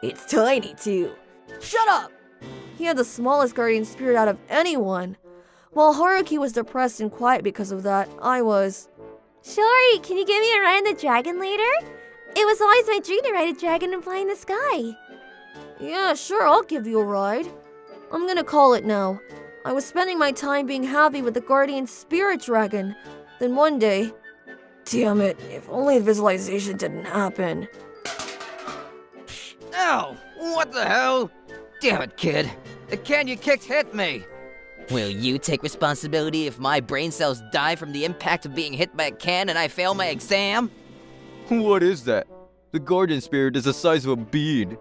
G: It's tiny too. Shut up! He had the smallest guardian spirit out of anyone. While Haruki was depressed and quiet because of that, I was.
A: Shiori, can you give me a ride on the dragon later? It was always my dream to ride a dragon and fly in the sky.
G: Yeah, sure, I'll give you a ride. I'm gonna call it now. I was spending my time being happy with the guardian spirit dragon. Then one day. Damn it, if only the visualization didn't happen.
K: Ow! What the hell? Damn it, kid. The can you kicked hit me.
E: Will you take responsibility if my brain cells die from the impact of being hit by a can and I fail my exam?
I: What is that? The guardian spirit is the size of a bead.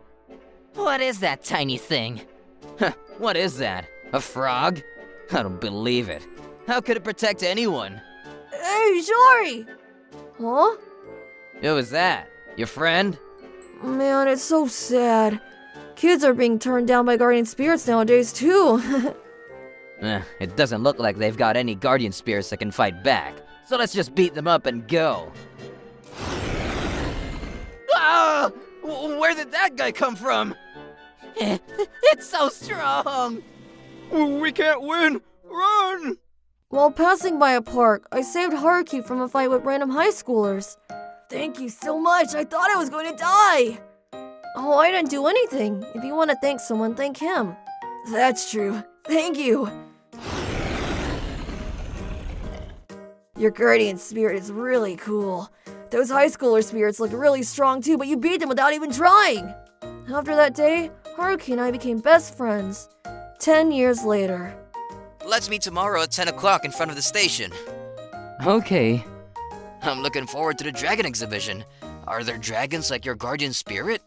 E: What is that tiny thing? Huh, what is that? A frog? I don't believe it. How could it protect anyone?
G: Hey, Shiori! Huh?
E: Who was that? Your friend?
G: Man, it's so sad. Kids are being turned down by guardian spirits nowadays, too.
E: It doesn't look like they've got any guardian spirits that can fight back. So let's just beat them up and go.
K: Ah! Where did that guy come from?
E: It's so strong!
I: We can't win! Run!
G: While passing by a park, I saved Haruki from a fight with random high schoolers. Thank you so much. I thought I was going to die. Oh, I didn't do anything. If you want to thank someone, thank him. That's true. Thank you. Your guardian spirit is really cool. Those high schooler spirits look really strong too, but you beat them without even trying. After that day, Haruki and I became best friends. 10 years later.
L: Let's meet tomorrow at 10 o'clock in front of the station.
E: Okay.
L: I'm looking forward to the dragon exhibition. Are there dragons like your guardian spirit?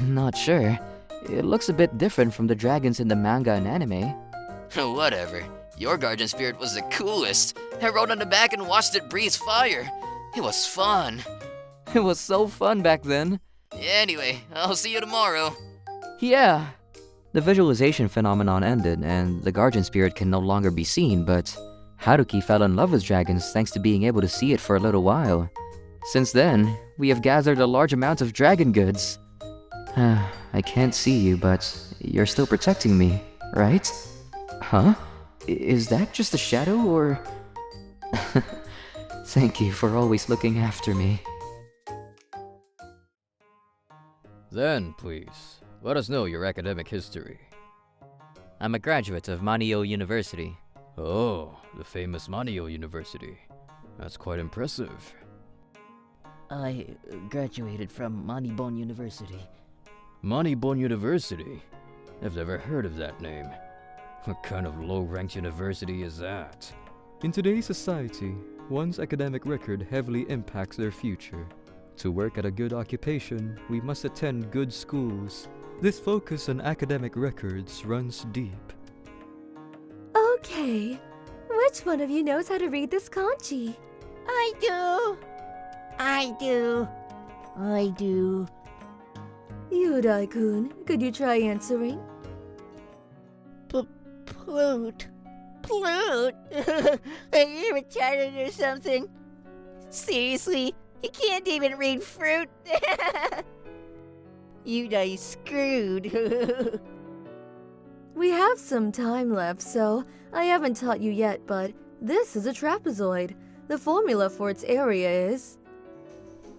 E: Not sure. It looks a bit different from the dragons in the manga and anime.
L: Whatever. Your guardian spirit was the coolest. I rode on the back and watched it breathe fire. It was fun.
E: It was so fun back then.
L: Anyway, I'll see you tomorrow.
E: Yeah.
B: The visualization phenomenon ended, and the guardian spirit can no longer be seen, but Haruki fell in love with dragons thanks to being able to see it for a little while. Since then, we have gathered a large amount of dragon goods. I can't see you, but you're still protecting me, right? Huh? Is that just a shadow, or...? Thank you for always looking after me.
I: Then, please, let us know your academic history.
E: I'm a graduate of Manio University.
I: Oh, the famous Manio University. That's quite impressive.
E: I graduated from Manibon University.
I: Manibon University? I've never heard of that name. What kind of low-ranked university is that? In today's society, one's academic record heavily impacts their future. To work at a good occupation, we must attend good schools. This focus on academic records runs deep.
F: Hey, which one of you knows how to read this kanji?
E: I do. I do. I do.
F: Yudai-kun, could you try answering?
E: Plute. Plute? Are you retarded or something? Seriously? You can't even read fruit? You die screwed.
F: We have some time left, so I haven't taught you yet, but this is a trapezoid. The formula for its area is...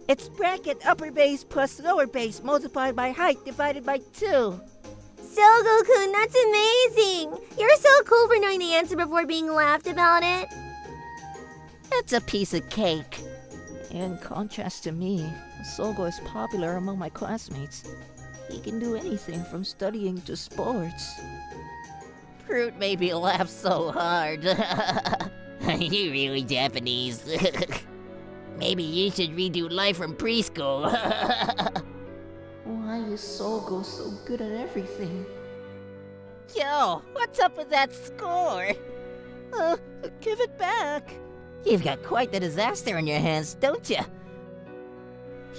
E: It's bracket upper base plus lower base multiplied by height divided by 2.
A: Sogo-kun, that's amazing! You're so cool for knowing the answer before being laughed about it.
E: That's a piece of cake. In contrast to me, Sogo is popular among my classmates. He can do anything from studying to sports. Fruit made me laugh so hard.
K: You're really Japanese. Maybe you should redo life from preschool.
E: Why is Sogo so good at everything? Yo, what's up with that score? Give it back.
K: You've got quite the disaster on your hands, don't you?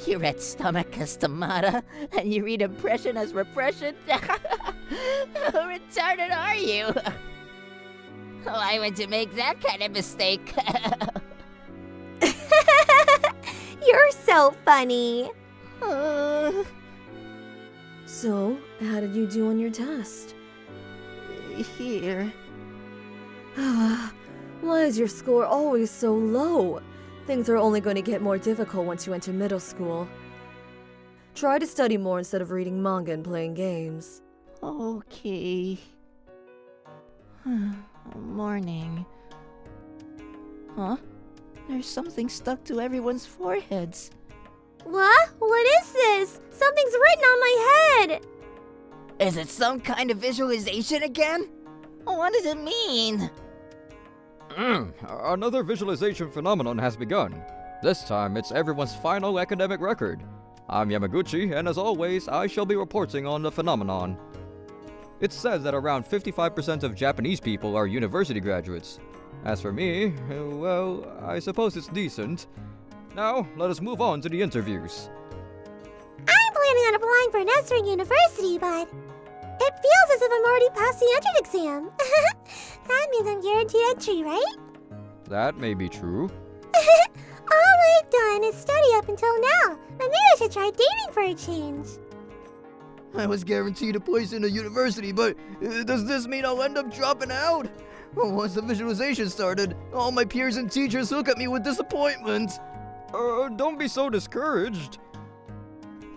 E: You read stomach as stomata, and you read impression as repression? How retarded are you?
K: Why would you make that kind of mistake?
A: You're so funny.
F: So, how did you do on your test?
E: Here.
F: Why is your score always so low? Things are only going to get more difficult once you enter middle school. Try to study more instead of reading manga and playing games.
E: Okay. Morning. Huh? There's something stuck to everyone's foreheads.
A: What? What is this? Something's written on my head!
K: Is it some kind of visualization again?
E: What does it mean?
I: Another visualization phenomenon has begun. This time, it's everyone's final academic record. I'm Yamaguchi, and as always, I shall be reporting on the phenomenon. It's said that around 55% of Japanese people are university graduates. As for me, well, I suppose it's decent. Now, let us move on to the interviews.
A: I'm planning on applying for Nestor University, but it feels as if I'm already past the entrance exam. That means I'm guaranteed entry, right?
I: That may be true.
A: All I've done is study up until now, but maybe I should try dating for a change.
C: I was guaranteed a place in a university, but does this mean I'll end up dropping out? Once the visualization started, all my peers and teachers look at me with disappointment.
I: Don't be so discouraged.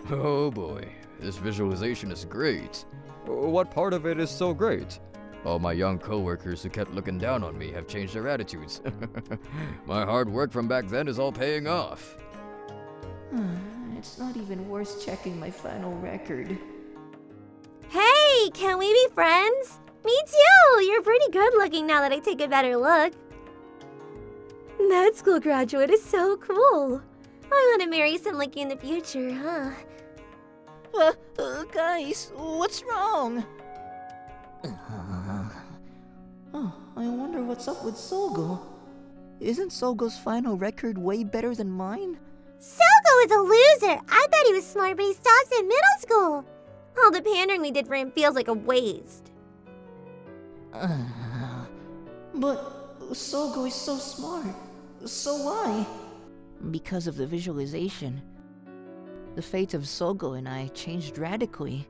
I: Oh boy, this visualization is great. What part of it is so great? All my young coworkers who kept looking down on me have changed their attitudes. My hard work from back then is all paying off.
E: It's not even worth checking my final record.
A: Hey, can we be friends? Me too! You're pretty good looking now that I take a better look.
F: Med school graduate is so cool.
A: I want to marry someone like you in the future, huh?
E: Guys, what's wrong? I wonder what's up with Sogo. Isn't Sogo's final record way better than mine?
A: Sogo is a loser! I thought he was smart, but he stops in middle school. All the pandering we did for him feels like a waste.
E: But Sogo is so smart. So why? Because of the visualization. The fate of Sogo and I changed radically.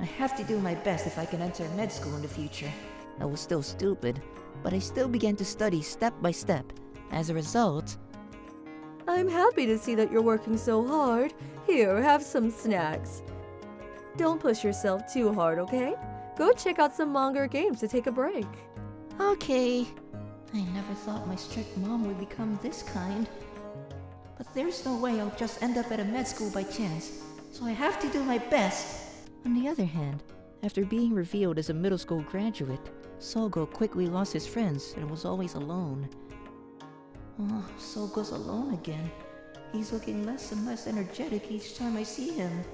E: I have to do my best if I can enter med school in the future. I was still stupid, but I still began to study step by step. As a result...
F: I'm happy to see that you're working so hard. Here, have some snacks. Don't push yourself too hard, okay? Go check out some manga or games to take a break.
E: Okay. I never thought my strict mom would become this kind. But there's no way I'll just end up at a med school by chance, so I have to do my best. On the other hand, after being revealed as a middle school graduate, Sogo quickly lost his friends and was always alone. Oh, Sogo's alone again. He's looking less and less energetic each time I see him.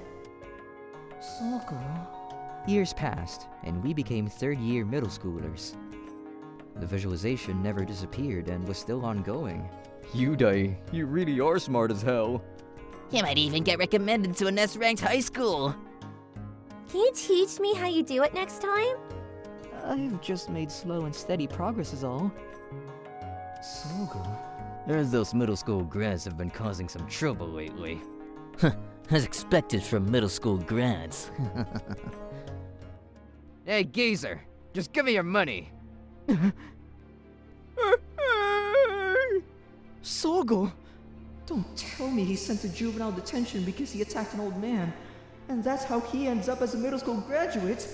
E: Sogo...
C: Years passed, and we became third-year middle schoolers. The visualization never disappeared and was still ongoing.
I: Yudai, you really are smart as hell.
K: You might even get recommended to an S-ranked high school.
A: Can you teach me how you do it next time?
C: I've just made slow and steady progress is all. Sogo. There's those middle school grads have been causing some trouble lately.
K: As expected from middle school grads.
I: Hey, geezer, just give me your money.
B: Sogo! Don't tell me he's sent to juvenile detention because he attacked an old man. And that's how he ends up as a middle school graduate.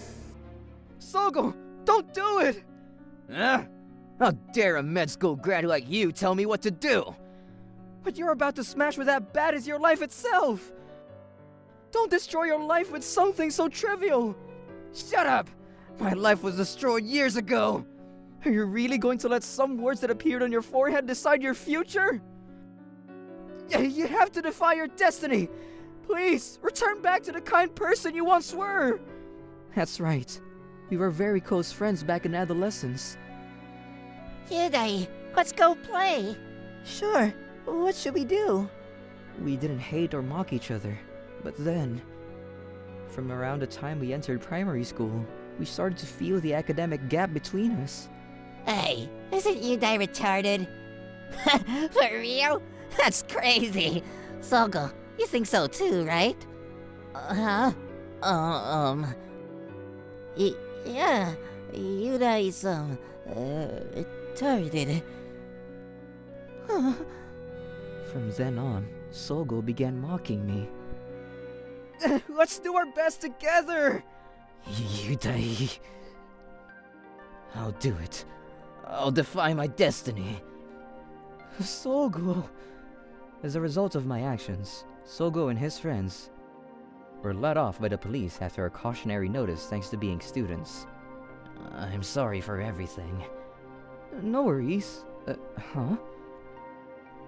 I: Sogo, don't do it! How dare a med school grad like you tell me what to do? What you're about to smash with that bat is your life itself! Don't destroy your life with something so trivial! Shut up! My life was destroyed years ago! Are you really going to let some words that appeared on your forehead decide your future? You have to defy your destiny! Please, return back to the kind person you once were!
C: That's right. We were very close friends back in adolescence.
E: Yudai, let's go play. Sure. What should we do?
C: We didn't hate or mock each other. But then, from around the time we entered primary school, we started to feel the academic gap between us.
K: Hey, isn't Yudai retarded? For real? That's crazy. Sogo, you think so too, right? Huh? Yeah, Yudai's, retarded.
C: From then on, Sogo began mocking me.
I: Let's do our best together!
C: Yudai. I'll do it. I'll defy my destiny. Sogo. As a result of my actions, Sogo and his friends were let off by the police after a cautionary notice thanks to being students. I'm sorry for everything. No worries. Huh?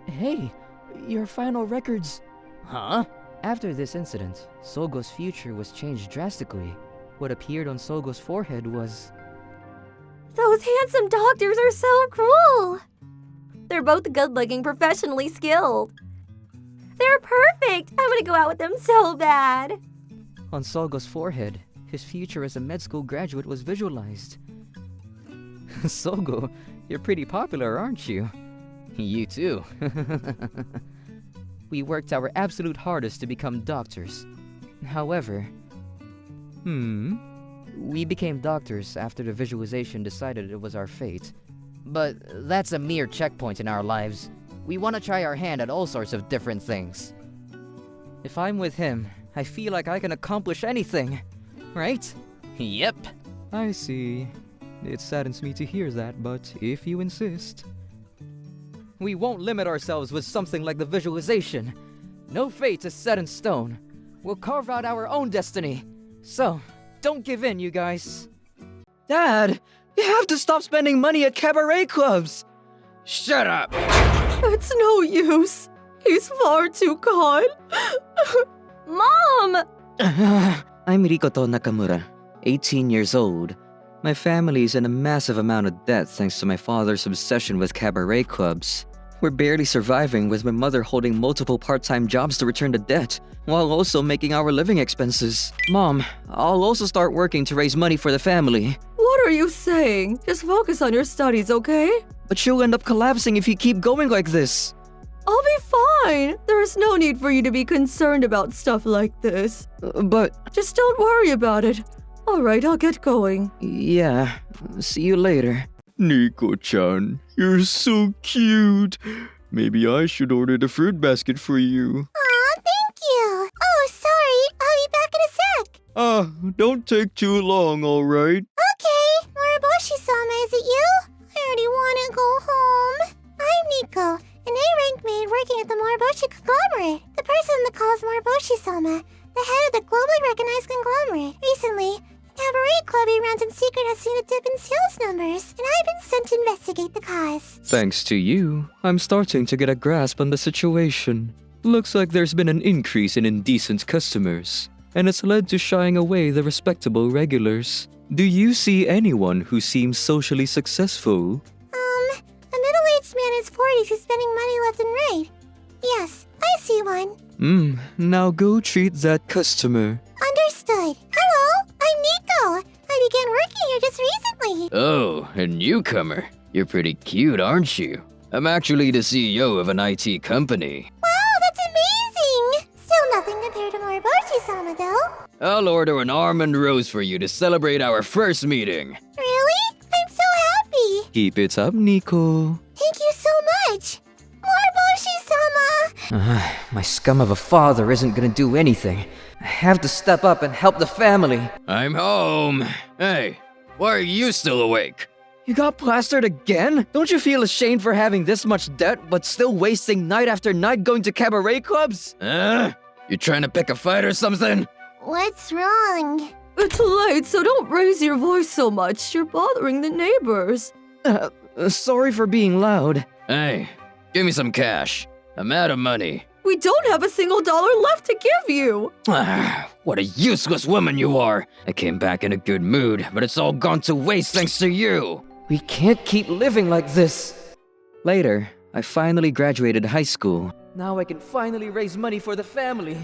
C: Hey, your final records.
K: Huh?
C: After this incident, Sogo's future was changed drastically. What appeared on Sogo's forehead was...
G: Those handsome doctors are so cool! They're both good-looking, professionally skilled. They're perfect! I want to go out with them so bad!
C: On Sogo's forehead, his future as a med school graduate was visualized. Sogo, you're pretty popular, aren't you? You too. We worked our absolute hardest to become doctors. However... We became doctors after the visualization decided it was our fate. But that's a mere checkpoint in our lives. We want to try our hand at all sorts of different things. If I'm with him, I feel like I can accomplish anything. Right?
L: Yep.
B: I see. It saddens me to hear that, but if you insist...
C: We won't limit ourselves with something like the visualization. No fate is set in stone. We'll carve out our own destiny. So, don't give in, you guys.
B: Dad! You have to stop spending money at cabaret clubs!
I: Shut up!
F: It's no use. He's far too kind.
G: Mom!
B: I'm Rikoto Nakamura, 18 years old. My family is in a massive amount of debt thanks to my father's obsession with cabaret clubs. We're barely surviving with my mother holding multiple part-time jobs to return the debt, while also making our living expenses. Mom, I'll also start working to raise money for the family.
F: What are you saying? Just focus on your studies, okay?
B: But you'll end up collapsing if you keep going like this.
F: I'll be fine. There's no need for you to be concerned about stuff like this.
B: But...
F: Just don't worry about it. Alright, I'll get going.
B: Yeah, see you later. Niko-chan, you're so cute. Maybe I should order the fruit basket for you.
A: Aw, thank you. Oh, sorry. I'll be back in a sec.
B: Don't take too long, alright?
A: Okay. Moriboshi-sama, is it you? I already want to go home. I'm Niko, an A-rank maid working at the Moriboshi conglomerate. The person that calls Moriboshi-sama, the head of the globally recognized conglomerate. Recently, the cabaret club he runs in secret has seen a dip in sales numbers, and I've been sent to investigate the cause.
B: Thanks to you, I'm starting to get a grasp on the situation. Looks like there's been an increase in indecent customers, and it's led to shying away the respectable regulars. Do you see anyone who seems socially successful?
A: A middle-aged man in his 40s who's spending money left and right. Yes, I see one.
B: Now go treat that customer.
A: Understood. Hello, I'm Niko. I began working here just recently.
C: Oh, a newcomer. You're pretty cute, aren't you? I'm actually the CEO of an IT company.
A: Wow, that's amazing! Still nothing compared to Moriboshi-sama, though.
C: I'll order an almond rose for you to celebrate our first meeting.
A: Really? I'm so happy.
B: Keep it up, Niko.
A: Thank you so much. Moriboshi-sama!
M: My scum of a father isn't gonna do anything. I have to step up and help the family.
C: I'm home. Hey, why are you still awake?
M: You got plastered again? Don't you feel ashamed for having this much debt, but still wasting night after night going to cabaret clubs?
C: You trying to pick a fight or something?
A: What's wrong?
F: It's late, so don't raise your voice so much. You're bothering the neighbors.
M: Sorry for being loud.
C: Hey, give me some cash. I'm out of money.
F: We don't have a single dollar left to give you.
C: What a useless woman you are. I came back in a good mood, but it's all gone to waste thanks to you.
M: We can't keep living like this. Later, I finally graduated high school. Now I can finally raise money for the family.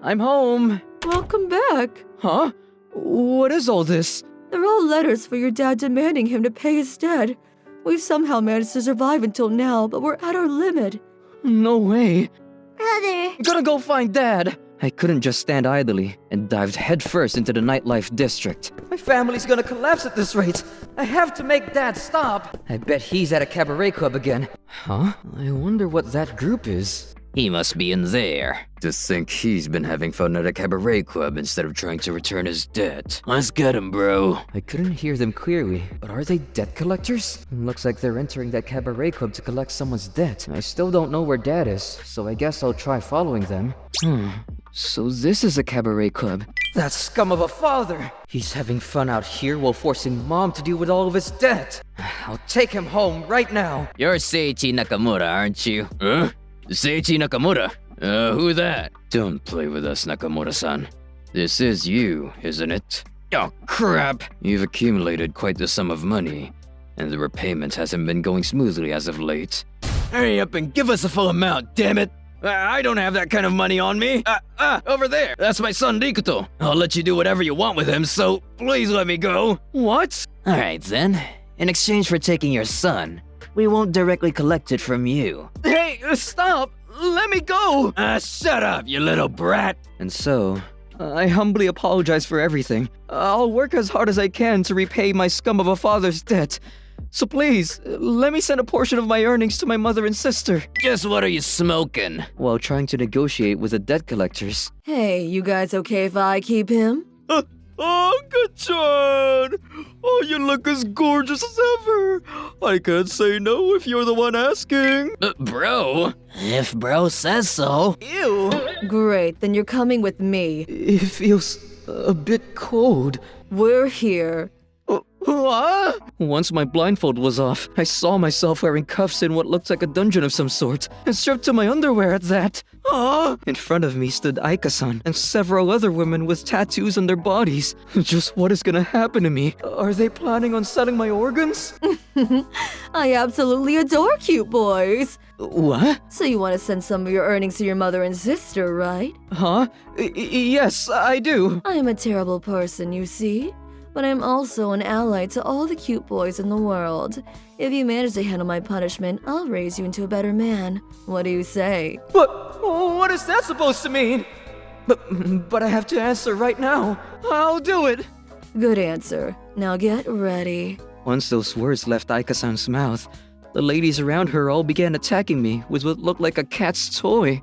M: I'm home.
F: Welcome back.
M: Huh? What is all this?
F: They're all letters for your dad demanding him to pay his debt. We've somehow managed to survive until now, but we're at our limit.
M: No way.
A: Brother.
M: I'm gonna go find Dad. I couldn't just stand idly and dived headfirst into the nightlife district. My family's gonna collapse at this rate. I have to make Dad stop. I bet he's at a cabaret club again. Huh? I wonder what that group is.
C: He must be in there. To think he's been having fun at a cabaret club instead of trying to return his debt. Let's get him, bro.
M: I couldn't hear them clearly, but are they debt collectors? Looks like they're entering that cabaret club to collect someone's debt. I still don't know where Dad is, so I guess I'll try following them. So this is a cabaret club. That scum of a father! He's having fun out here while forcing Mom to deal with all of his debt. I'll take him home right now.
C: You're Seiichi Nakamura, aren't you? Huh? Seiichi Nakamura? Who that? Don't play with us, Nakamura-san. This is you, isn't it? Oh, crap! You've accumulated quite the sum of money, and the repayment hasn't been going smoothly as of late. Hurry up and give us the full amount, damn it! I don't have that kind of money on me. Over there. That's my son Rikuto. I'll let you do whatever you want with him, so please let me go.
M: What?
C: Alright then. In exchange for taking your son, we won't directly collect it from you.
M: Hey, stop! Let me go!
C: Shut up, you little brat!
M: And so, I humbly apologize for everything. I'll work as hard as I can to repay my scum of a father's debt. So please, let me send a portion of my earnings to my mother and sister.
C: Just what are you smoking?
M: While trying to negotiate with the debt collectors.
F: Hey, you guys okay if I keep him?
B: Oh, Kachan! Oh, you look as gorgeous as ever! I can't say no if you're the one asking.
C: Bro? If bro says so.
M: Ew!
F: Great, then you're coming with me.
M: It feels a bit cold.
F: We're here.
M: What? Once my blindfold was off, I saw myself wearing cuffs in what looked like a dungeon of some sort, and stripped to my underwear at that. In front of me stood Aika-san and several other women with tattoos on their bodies. Just what is gonna happen to me? Are they planning on selling my organs?
F: I absolutely adore cute boys.
M: What?
F: So you want to send some of your earnings to your mother and sister, right?
M: Huh? Yes, I do.
F: I am a terrible person, you see. But I'm also an ally to all the cute boys in the world. If you manage to handle my punishment, I'll raise you into a better man. What do you say?
M: What is that supposed to mean? But I have to answer right now. I'll do it.
F: Good answer. Now get ready.
M: Once those words left Aika-san's mouth, the ladies around her all began attacking me with what looked like a cat's toy.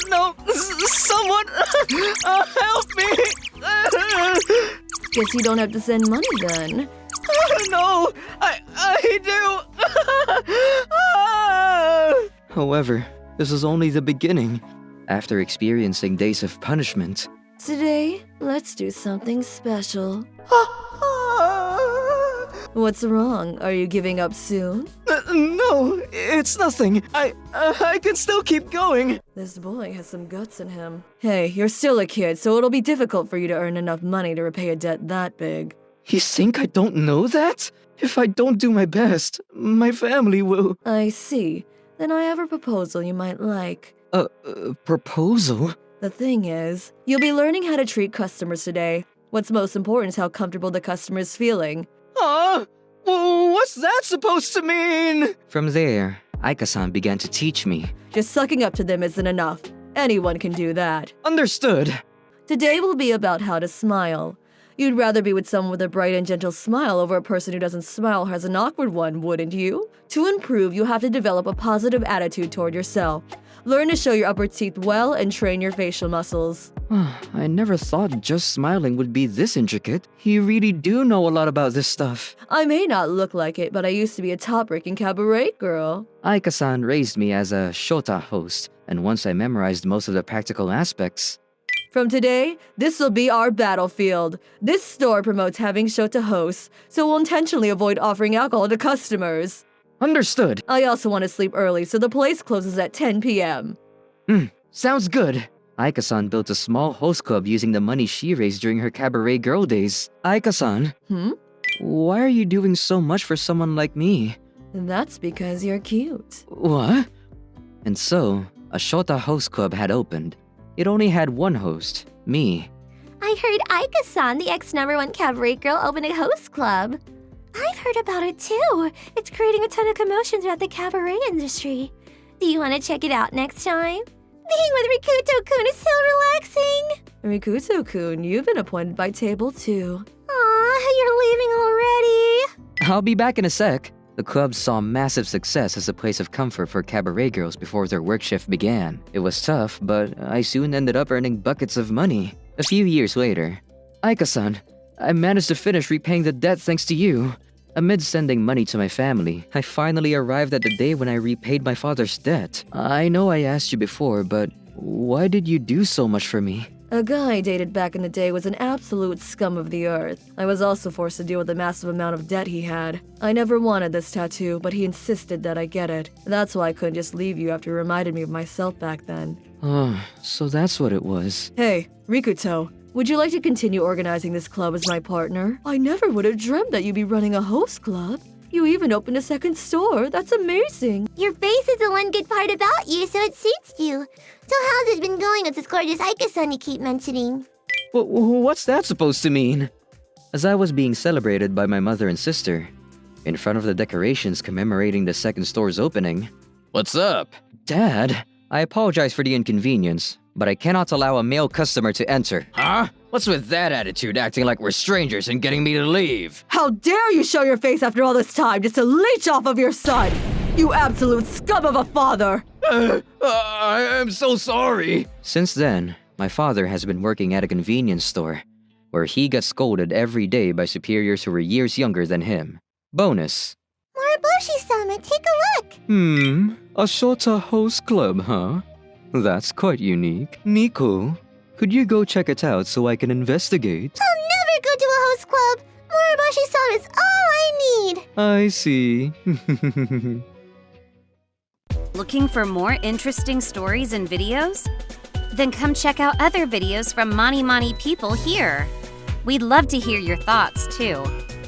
M: No, someone help me!
F: Guess you don't have to send money then.
M: No, I do! However, this is only the beginning. After experiencing days of punishment,
F: Today, let's do something special. What's wrong? Are you giving up soon?
B: No, it's nothing. I can still keep going.
F: This boy has some guts in him. Hey, you're still a kid, so it'll be difficult for you to earn enough money to repay a debt that big.
B: You think I don't know that? If I don't do my best, my family will...
F: I see. Then I have a proposal you might like.
B: Proposal?
F: The thing is, you'll be learning how to treat customers today. What's most important is how comfortable the customer is feeling.
B: Huh? Well, what's that supposed to mean?
M: From there, Aika-san began to teach me.
F: Just sucking up to them isn't enough. Anyone can do that.
B: Understood.
F: Today will be about how to smile. You'd rather be with someone with a bright and gentle smile over a person who doesn't smile or has an awkward one, wouldn't you? To improve, you have to develop a positive attitude toward yourself. Learn to show your upper teeth well and train your facial muscles.
M: I never thought just smiling would be this intricate. You really do know a lot about this stuff.
F: I may not look like it, but I used to be a top-ranking cabaret girl.
M: Aika-san raised me as a Shota host, and once I memorized most of the practical aspects.
F: From today, this will be our battlefield. This store promotes having Shota hosts, so we'll intentionally avoid offering alcohol to customers.
B: Understood.
F: I also want to sleep early, so the place closes at 10 p.m.
B: Sounds good.
M: Aika-san built a small host club using the money she raised during her cabaret girl days. Aika-san, why are you doing so much for someone like me?
F: That's because you're cute.
B: What?
M: And so, a Shota host club had opened. It only had one host, me.
A: I heard Aika-san, the ex-number 1 cabaret girl, opened a host club. I've heard about it too. It's creating a ton of commotion throughout the cabaret industry. Do you want to check it out next time? Being with Rikuto-kun is so relaxing.
F: Rikuto-kun, you've been appointed by Table 2.
A: Aw, you're leaving already.
M: I'll be back in a sec. The club saw massive success as a place of comfort for cabaret girls before their work shift began. It was tough, but I soon ended up earning buckets of money. A few years later, Aika-san, I managed to finish repaying the debt thanks to you. Amid sending money to my family, I finally arrived at the day when I repaid my father's debt. I know I asked you before, but why did you do so much for me?
F: A guy I dated back in the day was an absolute scum of the earth. I was also forced to deal with the massive amount of debt he had. I never wanted this tattoo, but he insisted that I get it. That's why I couldn't just leave you after you reminded me of myself back then.
M: Oh, so that's what it was.
F: Hey, Rikuto. Would you like to continue organizing this club as my partner? I never would have dreamt that you'd be running a host club. You even opened a second store. That's amazing.
A: Your face is the one good part about you, so it suits you. So how's it been going with this gorgeous Aika-san you keep mentioning?
B: What's that supposed to mean?
M: As I was being celebrated by my mother and sister, in front of the decorations commemorating the second store's opening.
I: What's up?
M: Dad, I apologize for the inconvenience, but I cannot allow a male customer to enter.
I: Huh? What's with that attitude, acting like we're strangers and getting me to leave?
F: How dare you show your face after all this time just to leech off of your son! You absolute scum of a father!
I: I am so sorry.
M: Since then, my father has been working at a convenience store, where he gets scolded every day by superiors who were years younger than him. Bonus.
A: Moriboshi-sama, take a look!
B: A Shota host club, huh? That's quite unique. Niko, could you go check it out so I can investigate?
A: I'll never go to a host club! Moriboshi-sama is all I need!
B: I see.
N: Looking for more interesting stories and videos? Then come check out other videos from Mani Mani people here. We'd love to hear your thoughts, too.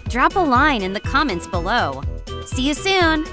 N: Drop a line in the comments below. See you soon!